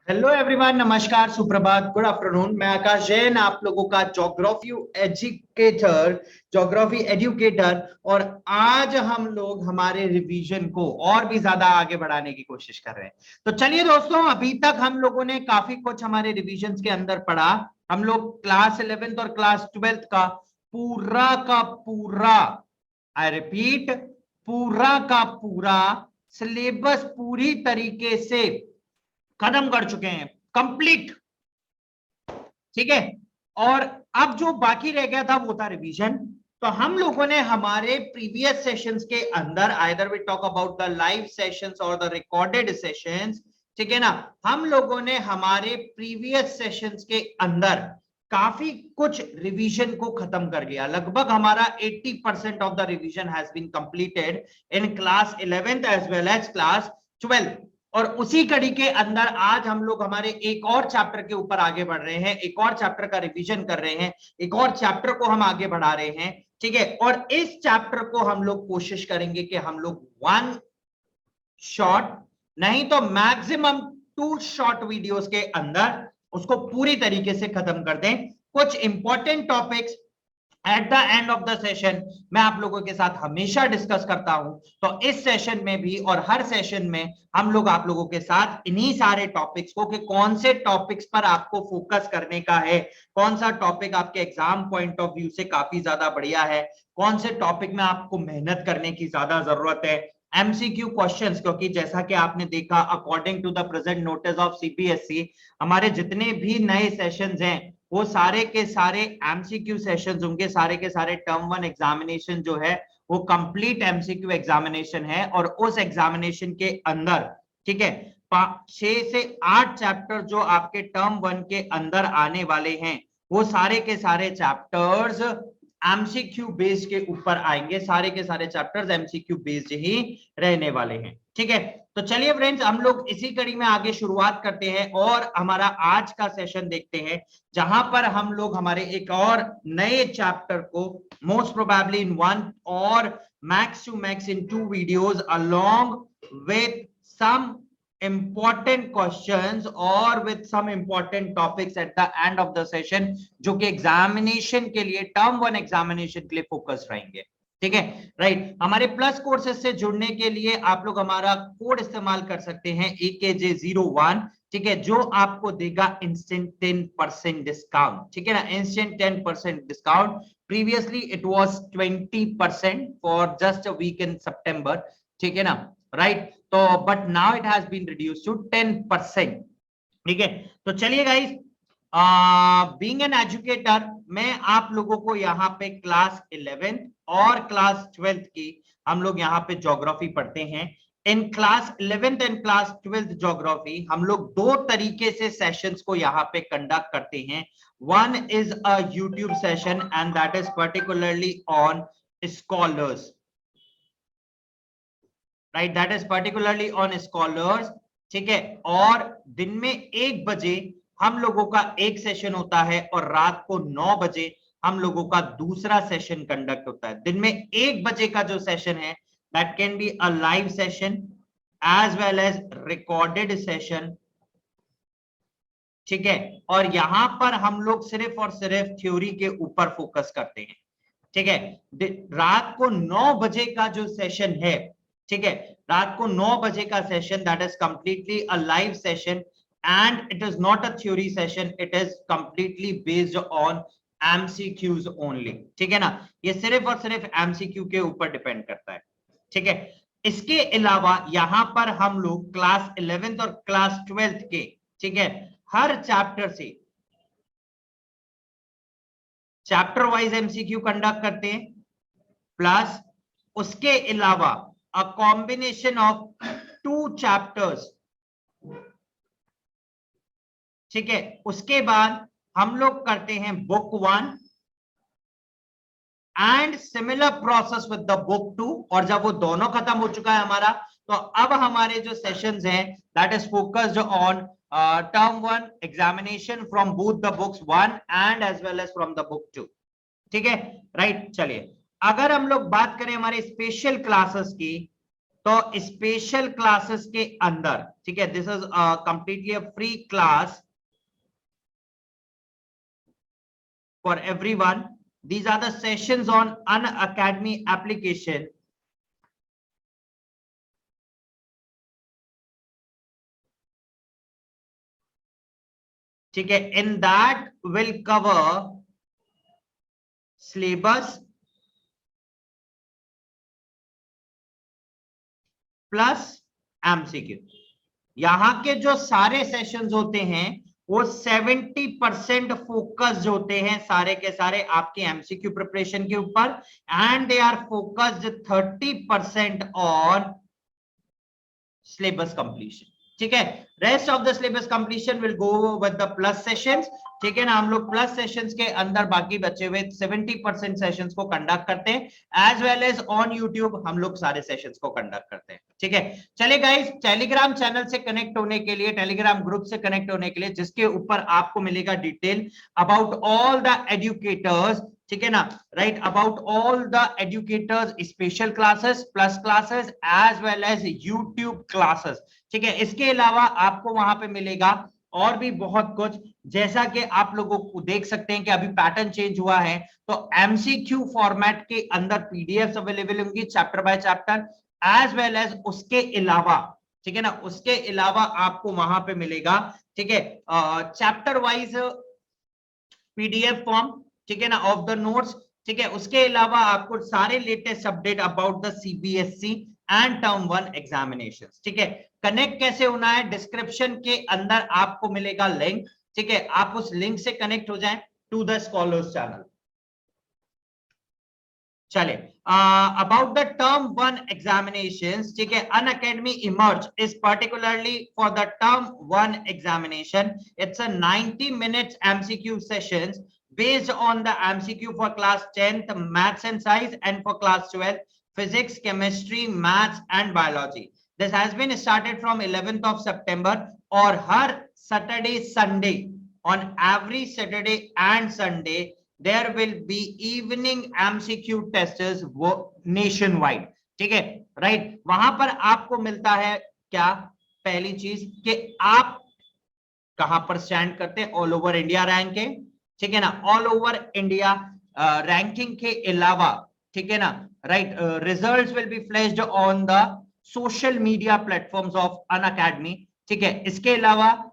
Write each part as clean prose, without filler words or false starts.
Hello everyone, नमस्कार, सुप्रभात, good afternoon. मैं आकाश जैन, आप लोगों का ज्योग्राफी एजुकेटर। और आज हम लोग हमारे रिवीजन को और भी ज्यादा आगे बढ़ाने की कोशिश कर रहे हैं। तो चलिए दोस्तों, अभी तक हम लोगों ने काफी कुछ हमारे रिवीजन के अंदर पढ़ा। हम लोग क्लास 11th और क्लास 12th का पूरा, आई रिपीट, पूरा का पूरा सिलेबस पूरी तरीके से खत्म कर चुके हैं, कंप्लीट। ठीक है। और अब जो बाकी रह गया था वो था रिवीजन। तो हम लोगों ने हमारे प्रीवियस सेशंस के अंदर, either we talk about the live sessions और द रिकॉर्डेड सेशंस, ठीक है ना, हम लोगों ने हमारे प्रीवियस सेशंस के अंदर काफी कुछ रिवीजन को खत्म कर लिया। लगभग हमारा 80% of the revision has been completed in class 11th as well as class 12th। और उसी कड़ी के अंदर आज हम लोग हमारे एक और चैप्टर के ऊपर आगे बढ़ रहे हैं, एक और चैप्टर का रिवीजन कर रहे हैं, एक और चैप्टर को हम आगे बढ़ा रहे हैं। ठीक है। और इस चैप्टर को हम लोग कोशिश करेंगे कि हम लोग 1 शॉर्ट नहीं तो मैक्सिमम 2 शॉर्ट वीडियोस के अंदर उसको पूरी तरीके से खत्म कर दें। कुछ important topics at the end of the session मैं आप लोगों के साथ हमेशा डिस्कस करता हूं। तो इस सेशन में भी और हर सेशन में हम लोग आप लोगों के साथ इन्हीं सारे टॉपिक्स को, कि कौन से टॉपिक्स पर आपको फोकस करने का है, कौन सा टॉपिक आपके एग्जाम पॉइंट ऑफ व्यू से काफी ज्यादा बढ़िया है, कौन से टॉपिक में आपको मेहनत करने की ज्यादा जरूरत है। एमसीक्यू क्वेश्चंस, क्योंकि जैसा कि आपने देखा, according to the present notice of CBSE, हमारे जितने भी नए सेशंस हैं वो सारे के सारे एमसीक्यू सेशंस होंगे। सारे के सारे टर्म 1 एग्जामिनेशन जो है वो कंप्लीट एमसीक्यू एग्जामिनेशन है। और उस एग्जामिनेशन के अंदर, ठीक है, 6 से 8 चैप्टर जो आपके टर्म 1 के अंदर आने वाले हैं वो सारे के सारे चैप्टर्स एमसीक्यू बेस्ड के ऊपर आएंगे। सारे के सारे चैप्टर्स एमसीक्यू बेस्ड ही रहने वाले हैं। ठीक है। तो चलिए फ्रेंड्स, हम लोग इसी कड़ी में आगे शुरुआत करते हैं और हमारा आज का सेशन देखते हैं, जहां पर हम लोग हमारे एक और नए चैप्टर को मोस्ट प्रोबेबली इन 1 और max to max in 2 videos along with some important questions और with some important topics at the end of the session, जो कि एग्जामिनेशन के लिए, टर्म 1 एग्जामिनेशन के लिए फोकस रहेंगे। ठीक है, राइट। हमारे प्लस कोर्सेज से जुड़ने के लिए आप लोग हमारा कोड इस्तेमाल कर सकते हैं AKJ01, ठीक है, जो आपको देगा इंस्टेंट 10% डिस्काउंट। ठीक है ना, instant 10% discount. Previously it was 20% for just a week in September. ठीक है ना, राइट। तो but now it has been reduced to 10%। ठीक है। तो चलिए गाइस, बीइंग एन एजुकेटर, मैं आप लोगों को यहाँ पे क्लास 11th और क्लास 12th की हम लोग यहाँ पे ज्योग्राफी पढ़ते हैं। इन class 11th and class 12th geography हम लोग 2 तरीके से सेशंस को यहाँ पे कंडक्ट करते हैं। One is a YouTube session and that is particularly on scholars, right, that is particularly on scholars. ठीक है। और दिन में 1 बजे हम लोगों का एक सेशन होता है और रात को 9 बजे हम लोगों का दूसरा सेशन कंडक्ट होता है। दिन में 1 बजे का जो सेशन है that can be a live session as well as recorded session. ठीक है। और यहां पर हम लोग सिर्फ और सिर्फ थ्योरी के ऊपर फोकस करते हैं। ठीक है। रात को 9 बजे का जो सेशन है, ठीक है, रात को 9 बजे का session that is completely a live session and it is not a theory session, it is completely based on MCQs only. ठीक है ना, ये सिर्फ और सिर्फ एमसीक्यू के ऊपर डिपेंड करता है। ठीक है। इसके अलावा यहां पर हम लोग क्लास 11th और क्लास 12th के, ठीक है, हर चैप्टर से चैप्टर वाइज एमसीक्यू कंडक्ट करते हैं, प्लस उसके अलावा a combination of 2 chapters। ठीक है। उसके बाद हम लोग करते हैं book 1 and similar process with the book 2। और जब वो दोनों खत्म हो चुका है हमारा, तो अब हमारे जो सेशंस हैं that is focused on term 1 examination from both the books 1 and as well as from the book 2। ठीक है, राइट। चलिए, अगर हम लोग बात करें हमारे स्पेशल क्लासेस की, तो स्पेशल क्लासेस के अंदर, ठीक है, this is completely a free class for everyone. These are the sessions on Unacademy application. ठीक है, in that will cover syllabus plus MCQ. यहां के जो सारे सेशंस होते हैं वो 70% फोकस्ड होते हैं सारे के सारे आपके एमसीक्यू प्रिपरेशन के ऊपर, and they are focused 30% on syllabus completion. ठीक है, rest of the syllabus completion will go with the plus sessions. ठीक है ना, हम लोग प्लस सेशंस के अंदर बाकी बचे हुए 70% सेशंस को कंडक्ट करते हैं, as well as on YouTube हम लोग सारे सेशंस को कंडक्ट करते हैं. ठीक है, चलिए गाइस, टेलीग्राम चैनल से कनेक्ट होने के लिए, टेलीग्राम ग्रुप से कनेक्ट होने के लिए, जिसके ऊपर आपको मिलेगा detail about all the educators, ठीक है ना, right, about all the educators, special classes, plus classes, as well as YouTube classes. ठीक है, इसके अलावा आपको वहां पे मिलेगा और भी बहुत कुछ, जैसा कि आप लोगों को देख सकते हैं कि अभी पैटर्न चेंज हुआ है, तो एमसीक्यू फॉर्मेट के अंदर पीडीएफ अवेलेबल होंगी chapter by chapter, as well as उसके अलावा, ठीक है ना, उसके अलावा आपको वहां पे मिलेगा, ठीक है, चैप्टर वाइज पीडीएफ फॉर्म, ठीक है ना, ऑफ द नोट्स. ठीक है, उसके अलावा आपको सारे latest update about the CBSE and term 1 examinations. ठीक है, कनेक्ट कैसे होना है, डिस्क्रिप्शन के अंदर आपको मिलेगा लिंक. ठीक है, आप उस लिंक से कनेक्ट हो जाएं टू द स्कॉलर्स चैनल. चले, अबाउट द टर्म 1 एग्जामिनेशंस. ठीक है, Unacademy emerge is particularly for the term 1 examination. It's a 90 minutes MCQ sessions based on the MCQ for class 10th maths and science, and for class 12th physics, chemistry, maths and biology. This has been started from 11th of September, और हर Saturday Sunday, on every Saturday and Sunday there will be evening MCQ tests nationwide. ठीक है, right, वहां पर आपको मिलता है क्या, पहली चीज कि आप कहां पर स्टैंड करते हैं, ऑल ओवर इंडिया रैंक है. ठीक है ना, ऑल ओवर इंडिया रैंकिंग के अलावा, ठीक है ना, right, results will be flashed on the social media platforms of Unacademy. ठीक है, इसके अलावा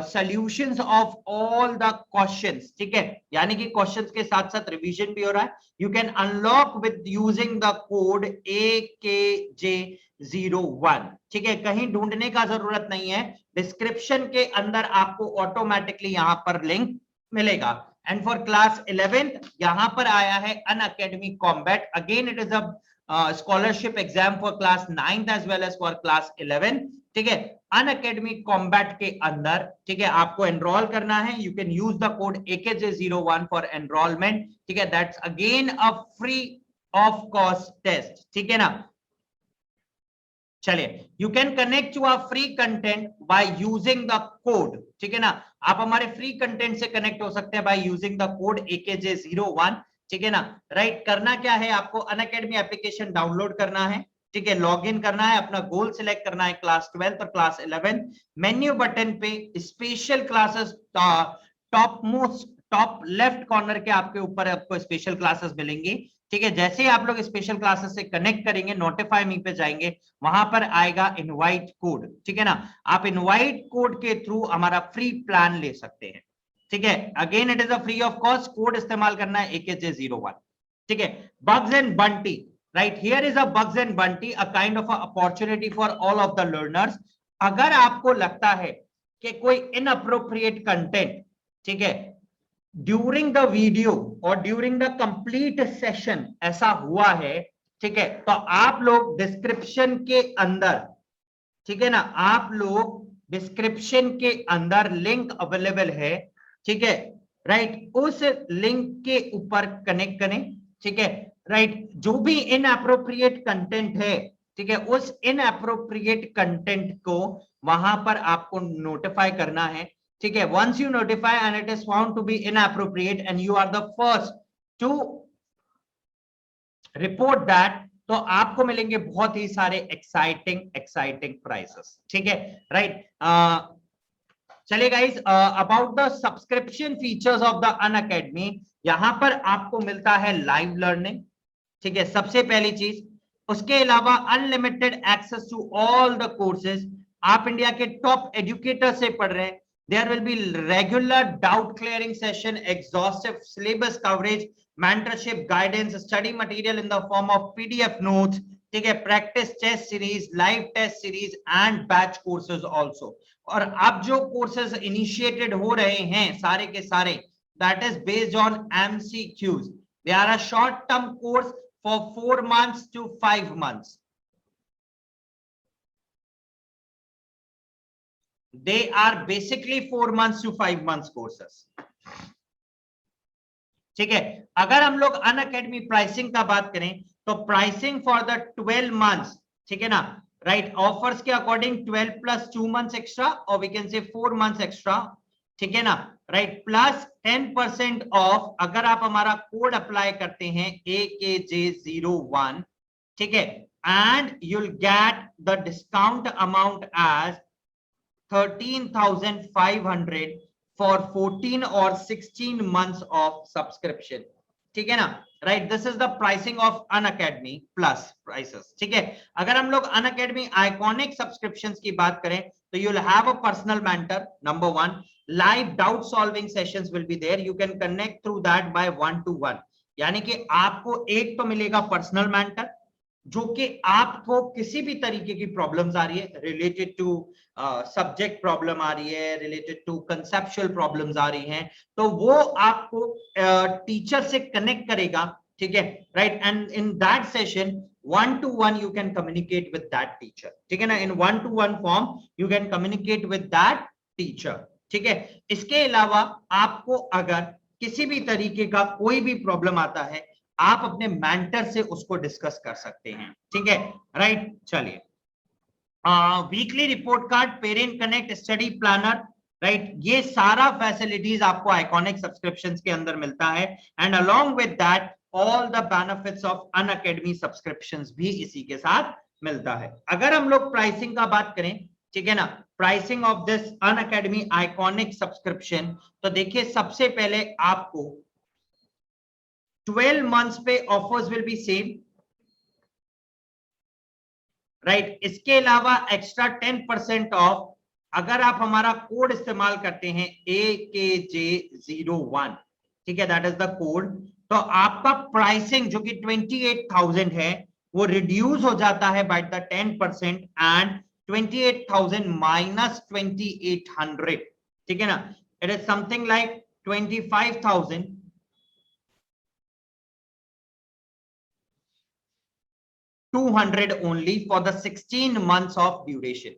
solutions of all the questions. ठीक है, यानी कि क्वेश्चंस के साथ साथ रिवीजन भी हो रहा है. You can unlock with using the code AKJ01. ठीक है, कहीं ढूंढने का जरूरत नहीं है, डिस्क्रिप्शन के अंदर आपको ऑटोमेटिकली यहां पर लिंक मिलेगा. एंड फॉर क्लास 11th यहां पर आया है Unacademy Combat. Again it is a scholarship exam for class 9th as well as for class 11. ठीक है, अनअकैडमी कॉम्बैट के अंदर, ठीक है, आपको एनरोल करना है. You can use the code AKJ01 for enrolment. ठीक है, that's again a free of cost test. ठीक है ना, चलिए, you can connect to our free content by using the code. ठीक है ना, आप हमारे फ्री कंटेंट से कनेक्ट हो सकते हैं bye using the code AKJ01. ठीक है ना, राइट, करना क्या है, आपको अनअकैडमी एप्लीकेशन डाउनलोड करना है. ठीक है, लॉग इन करना है, अपना गोल सिलेक्ट करना है, क्लास 12th और क्लास 11th. मेन्यू बटन पे special classes, top most top left corner के आपके ऊपर आपको स्पेशल क्लासेस मिलेंगी. ठीक है, जैसे ही आप लोग स्पेशल क्लासेस से कनेक्ट करेंगे, नोटिफाई मी पे जाएंगे, वहां पर आएगा इनवाइट कोड. ठीक है ना, आप इनवाइट कोड के थ्रू हमारा फ्री प्लान ले सकते हैं. ठीक है, again it is a free of cost. Code इस्तेमाल करना है AKJ01. ठीक है, bugs and Bunty, right, here is a bugs and Bunty, a kind of opportunity for all of the learners. अगर आपको लगता है कि कोई इनअप्रोप्रिएट कंटेंट, ठीक है, ड्यूरिंग द वीडियो और ड्यूरिंग द कंप्लीट सेशन ऐसा हुआ है, ठीक है, तो आप लोग डिस्क्रिप्शन के अंदर, ठीक है ना, आप लोग डिस्क्रिप्शन के अंदर लिंक अवेलेबल है. ठीक है, राइट, उस लिंक के ऊपर कनेक्ट करें. ठीक है, राइट, जो भी इनअप्रोप्रिएट कंटेंट है, ठीक है, उस इनअप्रोप्रिएट कंटेंट को वहां पर आपको नोटिफाई करना है. ठीक है, once you notify and it is found to be inappropriate and you are the first to report that, तो आपको मिलेंगे बहुत ही सारे एक्साइटिंग प्राइसेस, ठीक है, राइट। चलिए guys, about the subscription features of the Unacademy, यहां पर आपको मिलता है लाइव लर्निंग, ठीक है, सबसे पहली चीज। उसके अलावा unlimited access to all the courses, आप इंडिया के टॉप एजुकेटर से पढ़ रहे हैं। There will be regular doubt clearing session, exhaustive syllabus coverage, mentorship, guidance, study material in the form of PDF notes, ठीक है, practice test series, live test series and batch courses also. और अब जो courses initiated हो रहे हैं सारे के सारे, that is based on MCQs. They are a short term course for 4 months to 5 months. They are basically 4 months to 5 months courses. ठीक है, अगर हम लोग अनअकैडमी प्राइसिंग का बात करें तो प्राइसिंग फॉर द 12 मंथ्स, ठीक है ना, राइट, ऑफर्स के अकॉर्डिंग 12 प्लस 2 मंथ्स एक्स्ट्रा, और वी कैन से 4 मंथ्स एक्स्ट्रा, ठीक है ना, राइट, प्लस 10% ऑफ अगर आप हमारा कोड अप्लाई करते हैं AKJ01, ठीक है, and you'll get the discount amount as 13,500 for 14 or 16 months of subscription, ठीक है ना, right. This is the pricing of Unacademy plus prices, ठीक है। अगर हम लोग अनअकैडमी आइकॉनिक सब्सक्रिप्शंस की बात करें तो you'll have a personal mentor, number 1, live doubt solving sessions will be there, you can connect through that by 1-to-1, यानी कि आपको एक तो मिलेगा पर्सनल मेंटर, जो कि आपको किसी भी तरीके की प्रॉब्लम्स आ रही है रिलेटेड टू सब्जेक्ट, प्रॉब्लम आ रही है रिलेटेड टू कंसेप्चुअल प्रॉब्लम्स आ रही हैं, तो वो आपको टीचर से कनेक्ट करेगा, ठीक है, right. And in that session 1-to-1 you can communicate with that teacher, ठीक है ना, इन 1-to-1 form you can communicate with that teacher, ठीक है। इसके अलावा आपको अगर किसी भी तरीके का कोई भी प्रॉब्लम आता है, आप अपने मेंटर से उसको डिस्कस कर सकते हैं, ठीक है, राइट। चलिए, weekly report card, parent connect, study planner, right, ये सारा फैसिलिटीज आपको आइकॉनिक सब्सक्रिप्शंस के अंदर मिलता है, and along with that all the benefits of Unacademy subscriptions भी इसी के साथ मिलता है। अगर हम लोग प्राइसिंग का बात करें, ठीक है ना, pricing of this Unacademy iconic subscription, तो देखिए सबसे पहले आपको 12 months पे offers will be same, right. इसके अलावा एक्स्ट्रा 10% ऑफ अगर आप हमारा कोड इस्तेमाल करते हैं AKJ01, ठीक है, दैट इज द कोड, तो आपका प्राइसिंग जो कि 28,000 है वो रिड्यूस हो जाता है बाय द 10%, एंड 28,000 माइनस 2,800, ठीक है ना, it is something like 25,000 200 only for the 16 months of duration,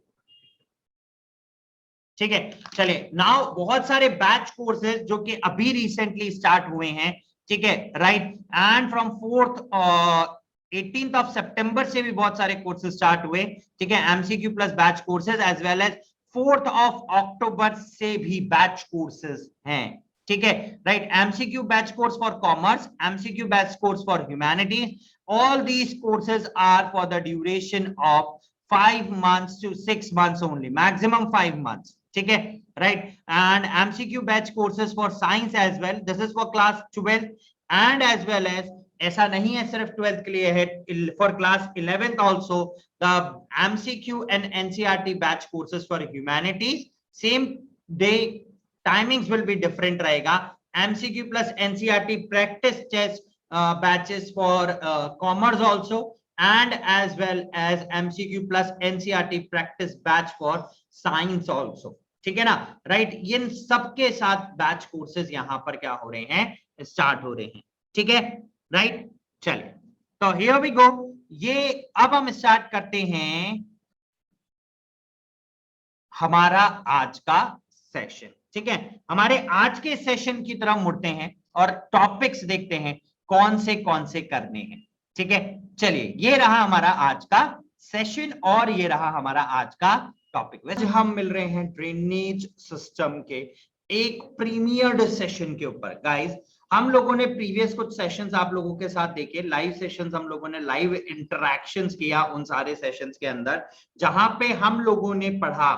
ठीक है। चलिए, नाउ बहुत सारे बैच कोर्सेज जो कि अभी रिसेंटली स्टार्ट हुए हैं, ठीक है, right, and from 18th of September से भी बहुत सारे कोर्सेज स्टार्ट हुए, ठीक है, MCQ plus batch courses, as well as 4th of October से भी बैच कोर्सेज हैं, ठीक है, right. MCQ batch course for commerce, MCQ batch course for humanities, all these courses are for the duration of 5 months to 6 months only, maximum 5 months, ठीक है, right, and MCQ batch courses for science as well, this is for class 12, and as well as ऐसा नहीं है सिर्फ 12th के लिए है, for class 11th also the MCQ and NCERT batch courses for humanities, same day timings will be different रहेगा, MCQ plus NCERT practice test batches for commerce also, and as well as MCQ plus NCERT practice batch for science also, ठीक है ना, right. इन सबके साथ batch courses यहां पर क्या हो रहे हैं, स्टार्ट हो रहे हैं, ठीक है, राइट। चलिए, तो हियर वी गो, ये अब हम स्टार्ट करते हैं हमारा आज का सेशन, ठीक है। हमारे आज के सेशन की तरफ मुड़ते हैं और टॉपिक्स देखते हैं कौन से करने हैं, ठीक है। चलिए, ये रहा हमारा आज का सेशन और ये रहा हमारा आज का टॉपिक। वैसे हम मिल रहे हैं ड्रेनेज सिस्टम के एक प्रीमियर्ड सेशन के ऊपर। गाइस, हम लोगों ने प्रीवियस कुछ सेशंस आप लोगों के साथ देखे, लाइव सेशंस हम लोगों ने लाइव इंटरैक्शंस किया उन सारे सेशंस के अंदर, जहां पे हम लोगों ने पढ़ा,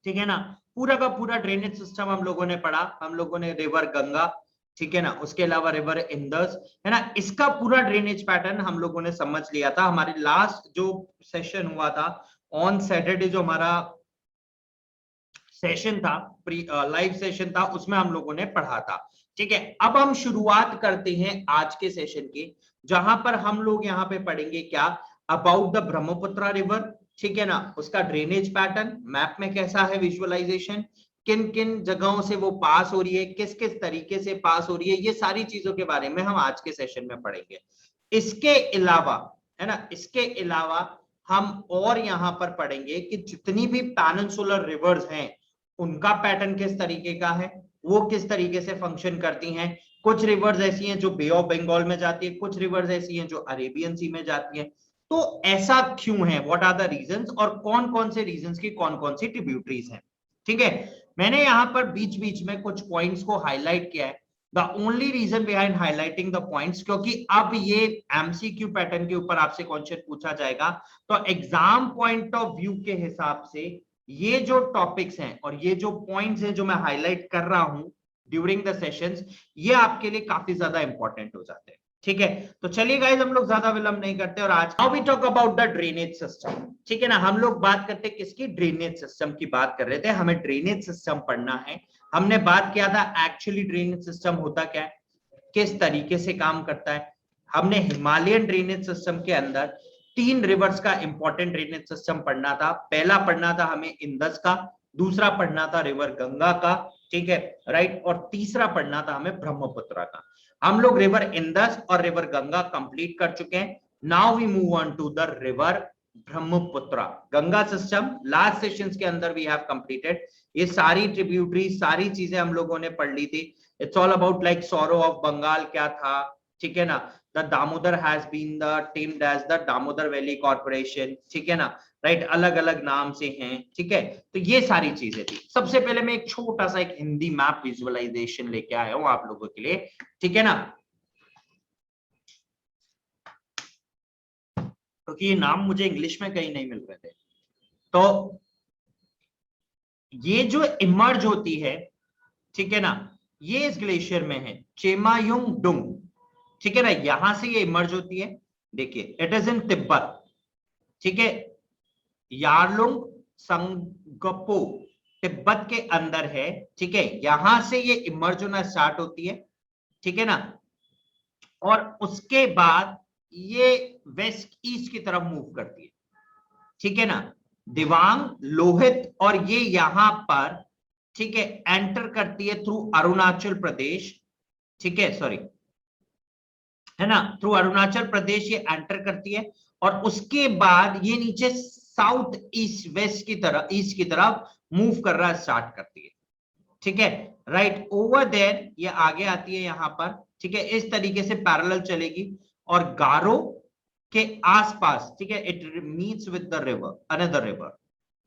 ठीक है ना, पूरा का पूरा ड्रेनेज सिस्टम हम लोगों ने पढ़ा। हम लोगों ने रिवर गंगा, ठीक है ना, उसके अलावा रिवर इंदस, है ना, इसका पूरा ड्रेनेज पैटर्न हम लोगों ने समझ लिया था। हमारे लास्ट जो सेशन हुआ था ऑन सैटरडे, जो हमारा सेशन था, लाइव सेशन था, उसमें हम लोगों ने पढ़ा था। ठीक है, अब हम शुरुआत करते हैं आज के सेशन की, जहां पर हम लोग यहाँ पे पढ़ेंगे क्या, अबाउट द ब्रह्मपुत्र रिवर, ठीक है ना, उसका ड्रेनेज पैटर्न मैप में कैसा है, विजुअलाइजेशन, किन किन जगहों से वो पास हो रही है, किस किस तरीके से पास हो रही है, ये सारी चीजों के बारे में हम आज के सेशन में पढ़ेंगे। इसके अलावा, है ना, इसके अलावा हम और यहाँ पर पढ़ेंगे कि जितनी भी पेनिनसुलर रिवर्स हैं उनका पैटर्न किस तरीके का है, वो किस तरीके से फंक्शन करती हैं। कुछ रिवर्स ऐसी हैं जो बे ऑफ बंगाल में जाती है, कुछ रिवर्स ऐसी हैं जो अरेबियन सी में जाती है। तो ऐसा क्यों है, व्हाट आर द रीजंस, और कौन कौन से रीजंस की कौन कौन सी ट्रिब्यूटरीज हैं। ठीक है, मैंने यहाँ पर बीच बीच में कुछ पॉइंट्स को हाईलाइट किया है। The only reason behind highlighting the points, क्योंकि अब ये एमसीक्यू पैटर्न के ऊपर आपसे क्वेश्चन पूछा जाएगा, तो एग्जाम पॉइंट ऑफ व्यू के हिसाब से ये जो टॉपिक्स हैं और ये जो पॉइंट्स हैं जो मैं हाईलाइट कर रहा हूं ड्यूरिंग द सेशंस, ये आपके लिए काफी ज्यादा इंपॉर्टेंट हो जाते हैं। ठीक है, तो चलिए गाइस, हम लोग ज्यादा विलंब नहीं करते और आज now we talk about the drainage system. ठीक है ना, हम लोग बात करते हैं किसकी, ड्रेनेज सिस्टम की बात कर रहे थे। हमें ड्रेनेज सिस्टम पढ़ना है। हमने बात किया था एक्चुअली ड्रेनेज सिस्टम होता क्या है, किस तरीके से काम करता है। हमने हिमालयन ड्रेनेज सिस्टम के अंदर 3 रिवर्स का इंपॉर्टेंट ड्रेनेज सिस्टम पढ़ना था। पहला पढ़ना था हमें इंदस का, दूसरा पढ़ना था रिवर गंगा का, ठीक है, राइट, और तीसरा पढ़ना था हमें ब्रह्मपुत्र का। हम लोग रिवर इंदस और रिवर गंगा कंप्लीट कर चुके हैं। Now we move on to the river Brahmaputra. Ganga system last sessions के अंदर वी हैव कंप्लीटेड। ये सारी ट्रिब्यूटरी, सारी चीजें हम लोगों ने पढ़ ली थी। It's all about like sorrow of Bengal क्या था, ठीक है ना, the Damodar has been the teamed as the Damodar valley corporation, ठीक है ना, राइट, अलग अलग नाम से हैं। ठीक है, तो ये सारी चीजें थी। सबसे पहले मैं एक छोटा सा एक हिंदी मैप विजुअलाइजेशन लेके आया हूं आप लोगों के लिए, ठीक है ना, क्योंकि ये नाम मुझे इंग्लिश में कहीं नहीं मिल रहे थे। तो ये जो इमर्ज होती है, ठीक है ना, ये इस ग्लेशियर में है, चेमायुंग डुंग, ठीक है ना, यहां से ये इमर्ज होती है। देखिए, इट इज इन तिब्बत, ठीक है, यारलुंग संगपो तिब्बत के अंदर है, ठीक है, यहां से ये इमर्ज होना स्टार्ट होती है, ठीक है ना, और उसके बाद ये वेस्ट ईस्ट की तरफ मूव करती है, ठीक है ना, दिवांग, लोहित, और ये यहां पर, ठीक है, एंटर करती है थ्रू अरुणाचल प्रदेश, ठीक है, सॉरी, है ना, थ्रू अरुणाचल प्रदेश ये एंटर करती है, और उसके बाद ये नीचे साउथ ईस्ट वेस्ट की तरफ, ईस्ट की तरफ मूव कर रहा स्टार्ट करती है, ठीक है, राइट, ओवर देयर ये आगे आती है यहां पर, ठीक है, इस तरीके से पैरेलल चलेगी, और गारो के आसपास, ठीक है, it meets with the river, another river,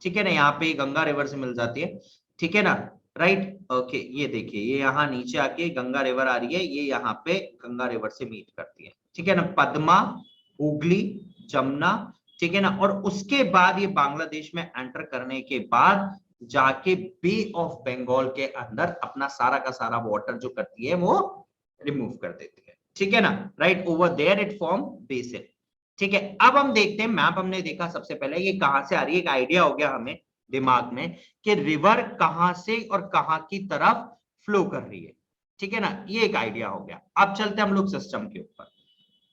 ठीक है ना, यहाँ पे गंगा रिवर से मिल जाती है, ठीक है ना, राइट, ओके, ये देखिए, ये यहाँ नीचे आके गंगा रिवर आ रही है, ये यहाँ पे गंगा रिवर से मीट करती है, ठीक है ना, पद्मा, हुगली, जमुना, ठीक है ना, और उसके बाद ये बांग्लादेश में एंटर करने के बाद जाके बे ऑफ बंगाल के अंदर अपना सारा का सारा वाटर जो करती है वो रिमूव कर देती है, ठीक है ना, right, over there it form basin, ठीक है। अब हम देखते हैं, मैप हमने देखा सबसे पहले, ये कहां से आ रही है, एक आइडिया हो गया हमें दिमाग में कि रिवर कहां से और कहां की तरफ फ्लो कर रही है, ठीक है ना, ये एक आइडिया हो गया। अब चलते हम लोग सिस्टम के ऊपर,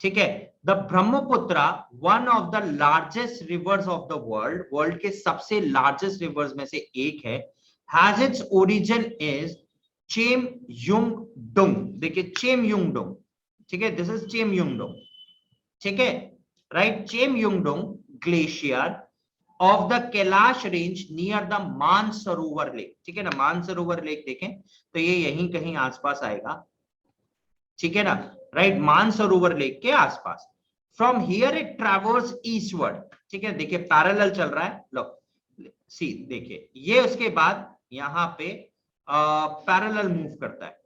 ठीक है। The Brahmaputra, one of the largest rivers of the world, world के सबसे लार्जेस्ट रिवर्स में से एक है, has its origin is Chemayungdung, देखिए चेमयुंगडुंग, ठीक है, दिस इज चेमयुंगडुंग, ठीक है, right, Chemayungdung glacier of the Kailash range near the Mansarovar lake, ठीक है ना, मानसरोवर लेक देखें तो ये यहीं कहीं आसपास आएगा, ठीक है ना, राइट, मानसरोवर लेक के आसपास। From here it traverse eastward, ठीक है, देखिए पैरेलल चल रहा है, लो सी, देखिए ये उसके बाद यहाँ पे पैरेलल मूव करता है,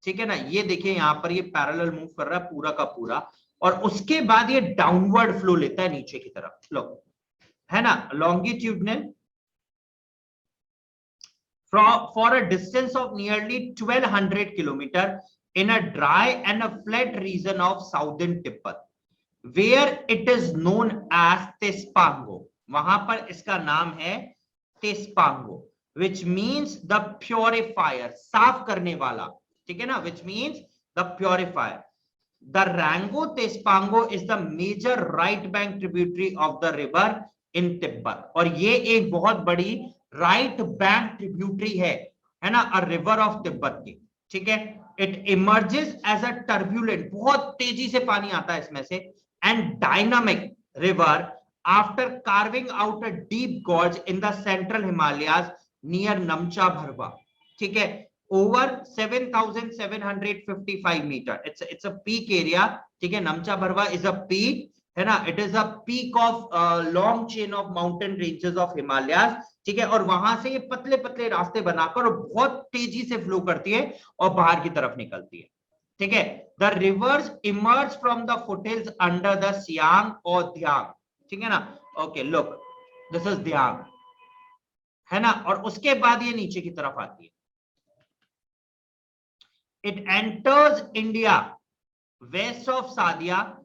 ठीक है ना। ये देखिए यहाँ पर ये पैरेलल मूव कर रहा है पूरा का पूरा, और उसके बाद ये डाउनवर्ड फ्लो लेता है नीचे की तरफ फ्लो, है ना, longitudinal for a distance of nearly 1200 kilometer in a dry and a flat region of southern Tibet, where it is known as Tespango. वहां पर इसका नाम है Tespango, which means the purifier, साफ करने वाला, ठीक है ना, which means the purifier. The Rango Tespango is the major right bank tributary of the river in Tibet, और ये एक बहुत बड़ी राइट बैंक ट्रिब्यूटरी है ना, अ रिवर ऑफ तिब्बत की, ठीक है। It emerges as a turbulent, बहुत तेजी से पानी आता है इसमें से, and dynamic river after carving out a deep gorge in the central Himalayas near Namcha Barwa, ठीक है, over 7,755 metre, it's a peak area, ठीक है। Namcha Barwa is a peak, है ना, it is a peak of long chain of mountain ranges of Himalayas, ठीक है। और वहां से ये पतले पतले रास्ते बनाकर बहुत तेजी से फ्लो करती है और बाहर की तरफ निकलती है, ठीक है। The reverse emerge from the foothills under the Siang और ध्यांग, ठीक है ना। ओके लुक, दिस इज ध्यांग, है ना, और उसके बाद ये नीचे की तरफ आती है। It enters India west of Sadiya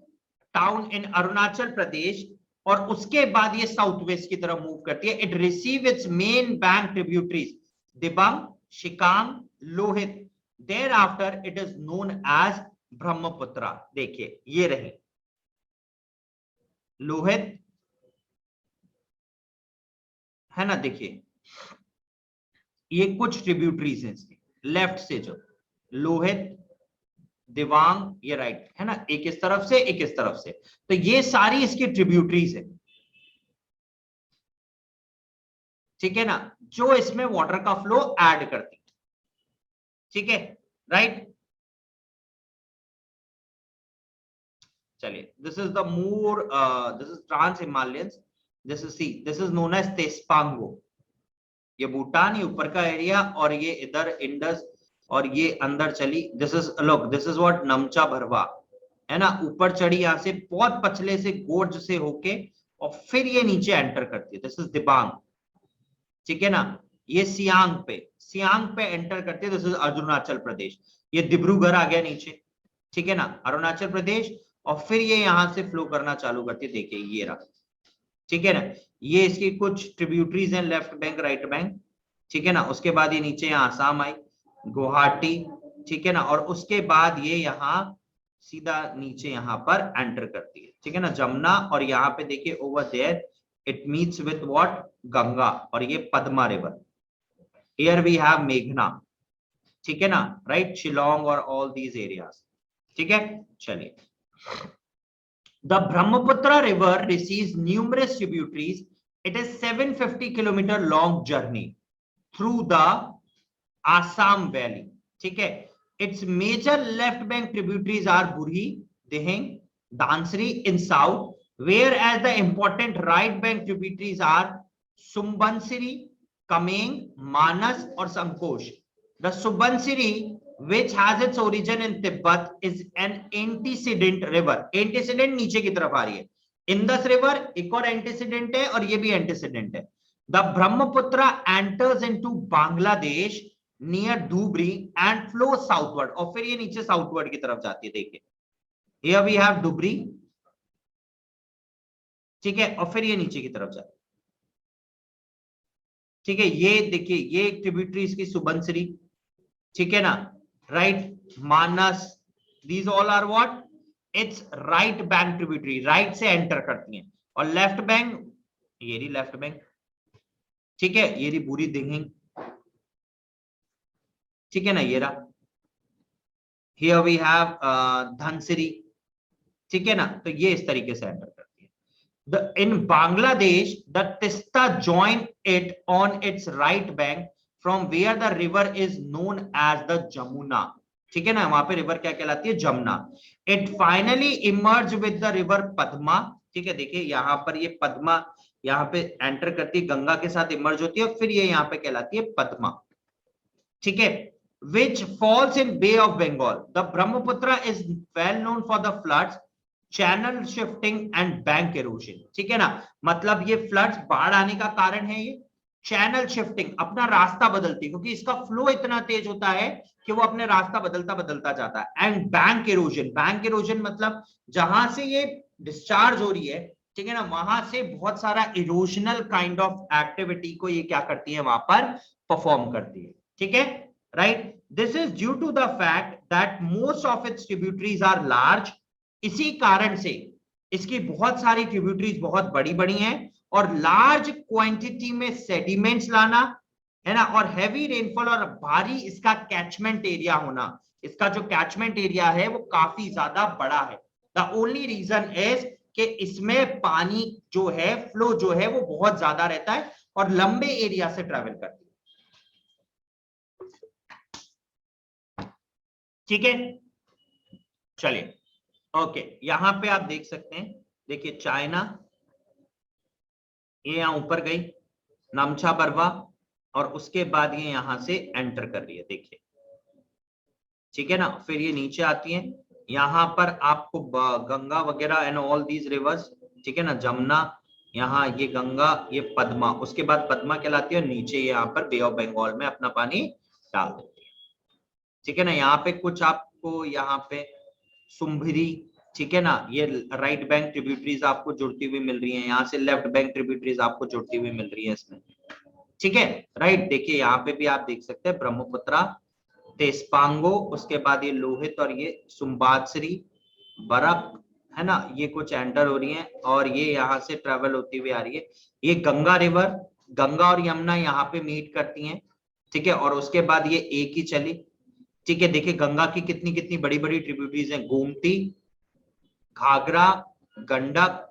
town in Arunachal Pradesh, और उसके बाद ये साउथ वेस्ट की तरफ मूव करती है। It receive its main bank tributaries Dibang, शिकांग, Lohit, there after it is known as Brahmaputra. देखिए ये रही लोहित, है ना, देखिए ये कुछ ट्रिब्यूटरीज हैं इसके लेफ्ट से, जो लोहित, दिवांग, ये राइट, है ना, एक इस तरफ से एक इस तरफ से, तो ये सारी इसकी ट्रिब्यूटरीज है, ठीक है ना, जो इसमें वाटर का फ्लो ऐड करती है, ठीक है, राइट। चलिए, this is the more, this is trans Himalayans, this is C, this is known as Tsangpo, ये भूटान, ये ऊपर का एरिया, और ये इधर इंडस, और ये अंदर चली, this is look, this is what Namcha भरवा, है ना, ऊपर चढ़ी यहां से बहुत पछले से गोर्ज से होके, और फिर ये नीचे एंटर करती है, दिस इज दिबांग, ठीक है ना। ये सियांग पे एंटर करती है, दिस इज अरुणाचल प्रदेश, ये डिब्रूगढ़ आ गया नीचे, ठीक है ना, अरुणाचल प्रदेश, और फिर ये यहां से फ्लो करना चालू करती है, देखिए ये रहा, ठीक है ना। ये इसकी कुछ ट्रिब्यूटरीज हैं, लेफ्ट बैंक, राइट बैंक, ठीक है ना। उसके बाद ये नीचे यहाँ आसाम आई, गुवाहाटी, ठीक है ना, और उसके बाद ये यहाँ सीधा नीचे यहाँ पर एंटर करती है, ठीक है ना, जमुना, और यहाँ पे देखिए over there it meets with what, Ganga, और ये Padma river, here we have मेघना, ठीक है ना, राइट, शिलोंग और ऑल दीज एरियाज, ठीक है। चलिए, the Brahmaputra river receives numerous tributaries. It is 750 kilometer long journey through the Assam Valley, ठीक है। Its major left bank tributaries are Burhi, Dihing, Dhansri in south, whereas the important right bank tributaries are Sumbansiri, Kameng, Manas और Sankosh. The Subansiri, which has its origin in Tibet, is an antecedent river. Antecedent नीचे की तरफ आ रही है, Indus river एक और antecedent है, और ये भी एंटीसीडेंट है। The Brahmaputra enters into Bangladesh near Dhubri and flow southward, और फिर ये नीचे साउथवर्ड की तरफ जाती है, देखिए हियर वी हैव धुबरी, ठीक है, और फिर ये नीचे की तरफ जाती है, ठीक है। ये देखिए ये एक ट्रिब्यूटरी इसकी सुबनसिरी, ठीक है ना, right, Manas, these all are what, it's right bank tributary, right से एंटर करती हैं, और लेफ्ट बैंक, ये रही लेफ्ट बैंक, ठीक है, ये रही बुरी दिहिंग, ठीक है ना, ये रहा, हियर वी हैव धनसिरी, ठीक है ना, तो ये इस तरीके से एंटर करती है। In Bangladesh, the Tista join it on its right bank, from where the river is known as the Jamuna, ठीक है ना, वहां पे रिवर क्या कहलाती है, Jamuna. It finally emerge with the river Padma, ठीक है, देखिए यहाँ पर ये पद्मा यहाँ पे एंटर करती है, गंगा के साथ इमर्ज होती है, फिर ये यहाँ पे कहलाती है पद्मा, ठीक है। which falls in Bay of Bengal. The Brahmaputra is well known for the floods, channel shifting and bank erosion. ठीक है ना, मतलब ये फ्लड्स बाढ़ आने का कारण है, ये चैनल शिफ्टिंग अपना रास्ता बदलती, क्योंकि इसका फ्लो इतना तेज होता है कि वो अपने रास्ता बदलता बदलता जाता है। And bank erosion, bank erosion मतलब जहां से ये डिस्चार्ज हो रही है, ठीक है ना, वहां से बहुत सारा इरोजनल काइंड ऑफ एक्टिविटी को ये क्या करती है, वहां पर परफॉर्म करती है। ठीक है, right. This is due to the fact that most of its tributaries are large. इसी कारण से इसकी बहुत सारी ट्रिब्यूटरीज बहुत बड़ी बड़ी हैं, और लार्ज क्वांटिटी में सेडिमेंट्स लाना, है ना, और हैवी रेनफॉल और भारी इसका कैचमेंट एरिया होना, इसका जो कैचमेंट एरिया है वो काफी ज्यादा बड़ा है। द ओनली रीजन इज कि इसमें पानी जो है, फ्लो जो है वो बहुत ज्यादा रहता है और लंबे एरिया से ट्रेवल करती है। ठीक है, चलिए, ओके, यहां पे आप देख सकते हैं, देखिए चाइना, ये यहां ऊपर गई नमचा बरवा, और उसके बाद ये यहां से एंटर कर रही है, देखिए, ठीक है ना। फिर ये नीचे आती है, यहाँ पर आपको गंगा वगैरह एंड ऑल दीज रिवर्स, ठीक है ना, जमुना, यहाँ ये गंगा, ये पद्मा, उसके बाद पद्मा कहलाती है, और नीचे यहाँ पर बे ऑफ बंगाल में अपना पानी डाल देती है। ठीक है ना, यहाँ पे कुछ आपको यहाँ पे सुंभरी, ठीक है ना, ये राइट बैंक ट्रिब्यूटरीज आपको जुड़ती हुई मिल रही है, यहाँ से लेफ्ट बैंक ट्रिब्यूटरीज आपको जुड़ती हुई मिल रही है इसमें। ठीक है, राइट। देखिए यहाँ पे भी आप देख सकते हैं ब्रह्मपुत्रा, तेस्पांगो, उसके बाद ये लोहित और ये सुम्बात्सरी, बरक, है ना, ये कुछ एंटर हो रही है, और ये यहाँ से ट्रेवल होती हुई आ रही है। ये गंगा रिवर, गंगा और यमुना यहाँ पे मीट करती हैं, ठीक है, और उसके बाद ये एक ही चली। ठीक है, देखिए गंगा की कितनी कितनी बड़ी बड़ी ट्रिब्यूटरीज हैं, गोमती, घाघरा, गंडक,